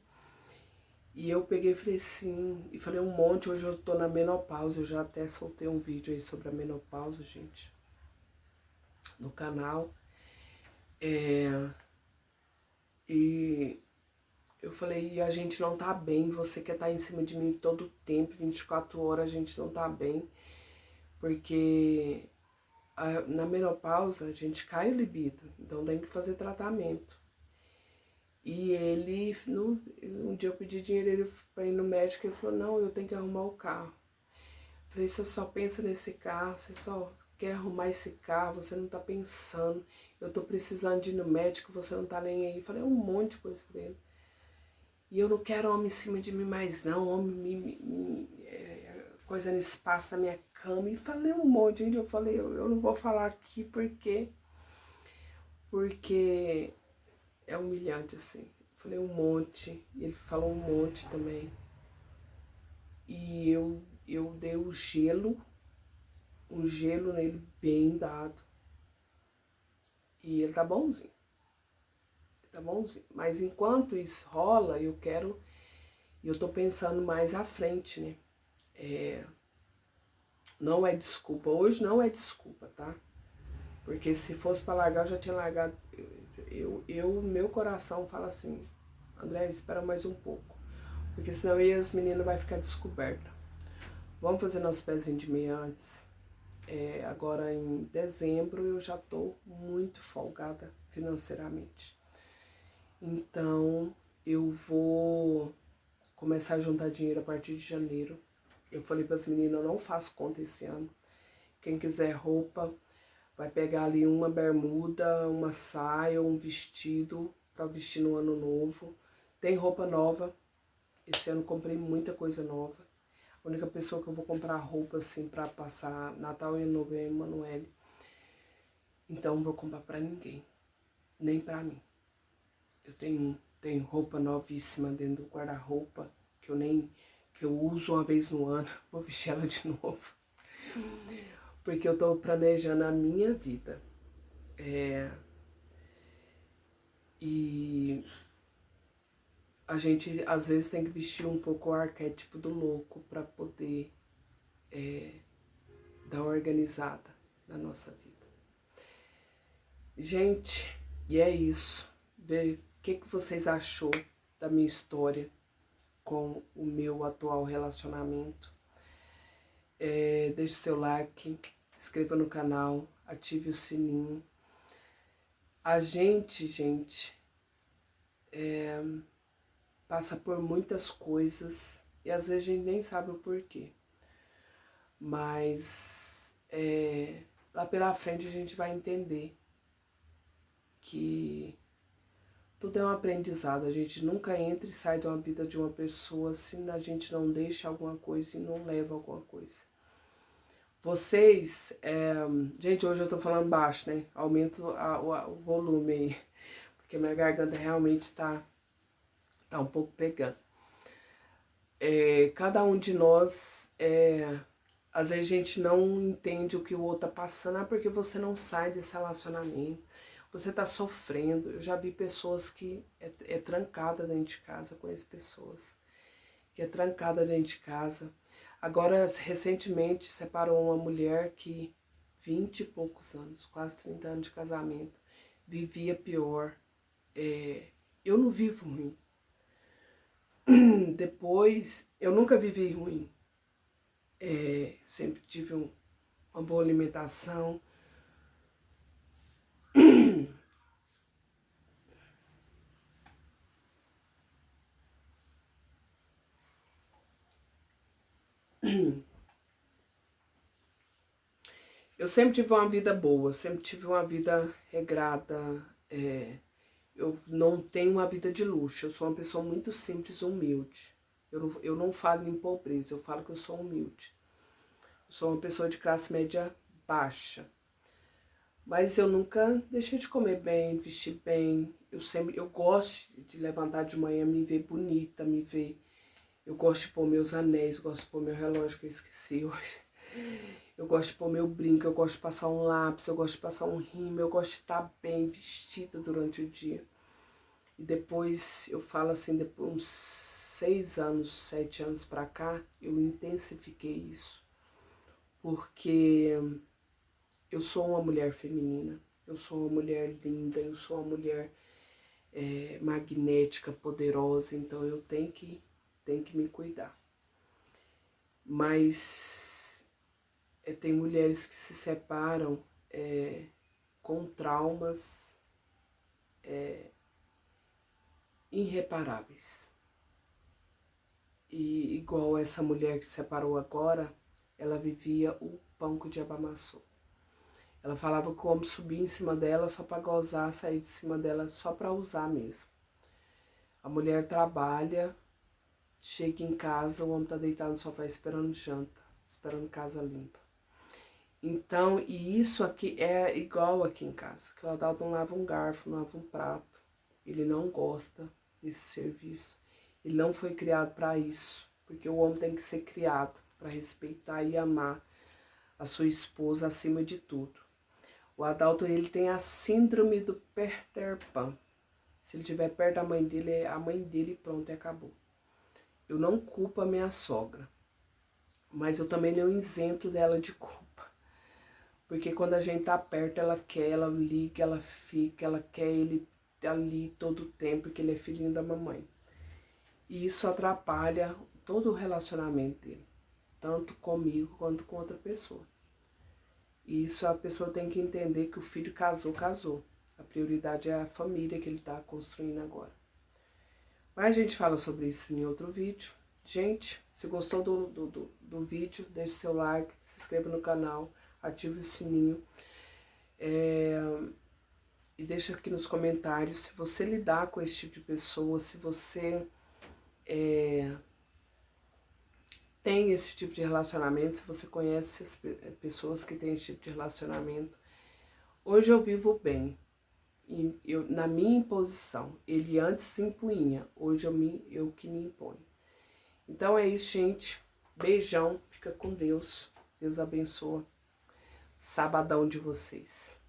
Speaker 1: E eu peguei e falei assim, e falei um monte. Hoje eu tô na menopausa, eu já até soltei um vídeo aí sobre a menopausa, gente, no canal. E eu falei, e a gente não tá bem, você quer estar em cima de mim todo o tempo, 24 horas, a gente não tá bem. Porque na menopausa a gente cai o libido, então tem que fazer tratamento. E ele, um dia eu pedi dinheiro pra ir no médico, ele falou, não, eu tenho que arrumar o carro. Eu falei, você só pensa nesse carro, você só quer arrumar esse carro, você não tá pensando. Eu tô precisando de ir no médico, você não tá nem aí. Eu falei um monte de coisa pra ele. E eu não quero homem em cima de mim mais não, homem coisa no espaço da minha cama. E falei um monte, gente. Eu falei, eu não vou falar aqui porque é humilhante, assim. Eu falei um monte, e ele falou um monte também. E eu dei um gelo nele bem dado. E ele tá bonzinho. Tá bonzinho. Mas enquanto isso rola, eu tô pensando mais à frente, né? Não é desculpa. Hoje não é desculpa, tá? Porque se fosse pra largar, eu já tinha largado. Meu coração fala assim, André, espera mais um pouco. Porque senão eu e as meninas vai ficar descoberta. Vamos fazer nosso pezinho de meia antes. Agora em dezembro eu já tô muito folgada financeiramente. Então eu vou começar a juntar dinheiro a partir de janeiro. Eu falei para as meninas, eu não faço conta esse ano. Quem quiser roupa, vai pegar ali uma bermuda, uma saia, um vestido para vestir no ano novo. Tem roupa nova. Esse ano comprei muita coisa nova. A única pessoa que eu vou comprar roupa assim para passar Natal e Ano Novo é a Emanuele. Então não vou comprar para ninguém, nem para mim. Eu tenho roupa novíssima dentro do guarda-roupa que eu uso uma vez no ano. Vou vestir ela de novo. Porque eu tô planejando a minha vida. E a gente às vezes tem que vestir um pouco o arquétipo do louco para poder dar uma organizada na nossa vida. Gente, e é isso. Ver o que vocês achou da minha história com o meu atual relacionamento. Deixe seu like, inscreva no canal, ative o sininho. A gente, passa por muitas coisas e às vezes a gente nem sabe o porquê. Mas lá pela frente a gente vai entender que tudo é um aprendizado. A gente nunca entra e sai de uma vida de uma pessoa se a gente não deixa alguma coisa e não leva alguma coisa. Vocês, gente, hoje eu tô falando baixo, né? Aumento o volume aí, porque minha garganta realmente tá um pouco pegando. Cada um de nós, às vezes a gente não entende o que o outro tá passando, porque você não sai desse relacionamento, você tá sofrendo. Eu já vi pessoas que é trancada dentro de casa, conheço pessoas que é trancada dentro de casa. Agora, recentemente, separou uma mulher que 20 e poucos anos, quase 30 anos de casamento, vivia pior. Eu não vivo ruim. Depois, eu nunca vivi ruim. Sempre tive uma boa alimentação. Eu sempre tive uma vida boa, sempre tive uma vida regrada. Eu não tenho uma vida de luxo, eu sou uma pessoa muito simples, humilde. Eu não falo em pobreza, eu falo que eu sou humilde. Eu sou uma pessoa de classe média baixa. Mas eu nunca deixei de comer bem, vestir bem. Eu gosto de levantar de manhã, me ver bonita, me ver. Eu gosto de pôr meus anéis, gosto de pôr meu relógio que eu esqueci hoje. Eu gosto de pôr meu brinco, eu gosto de passar um lápis, eu gosto de passar um rímel, eu gosto de estar bem vestida durante o dia. E depois, eu falo assim, depois uns 6 anos, 7 anos pra cá, eu intensifiquei isso. Porque eu sou uma mulher feminina, eu sou uma mulher linda, eu sou uma mulher magnética, poderosa, então eu tenho que me cuidar. Mas tem mulheres que se separam com traumas irreparáveis. E igual essa mulher que se separou agora, ela vivia o pão que o diabo amassou. Ela falava que o homem subia em cima dela só para gozar, sair de cima dela só para usar mesmo. A mulher trabalha, chega em casa, o homem tá deitado no sofá esperando janta, esperando casa limpa. Então, e isso aqui é igual aqui em casa, que o Adalto não lava um garfo, não lava um prato. Ele não gosta desse serviço. Ele não foi criado para isso, porque o homem tem que ser criado para respeitar e amar a sua esposa acima de tudo. O Adalto, ele tem a síndrome do Peter Pan. Se ele estiver perto da mãe dele, é a mãe dele, pronto, e acabou. Eu não culpo a minha sogra, mas eu também não isento dela de culpa. Porque quando a gente tá perto, ela quer, ela liga, ela fica, ela quer ele ali todo o tempo, porque ele é filhinho da mamãe. E isso atrapalha todo o relacionamento dele, tanto comigo quanto com outra pessoa. E isso a pessoa tem que entender que o filho casou, casou. A prioridade é a família que ele está construindo agora. Mas a gente fala sobre isso em outro vídeo. Gente, se gostou do vídeo, deixe seu like, se inscreva no canal, ative o sininho. E deixa aqui nos comentários se você lidar com esse tipo de pessoa, se você tem esse tipo de relacionamento, se você conhece as pessoas que têm esse tipo de relacionamento. Hoje eu vivo bem, e na minha imposição. Ele antes se impunha, hoje eu que me imponho. Então é isso, gente. Beijão, fica com Deus. Deus abençoa. Sabadão de vocês.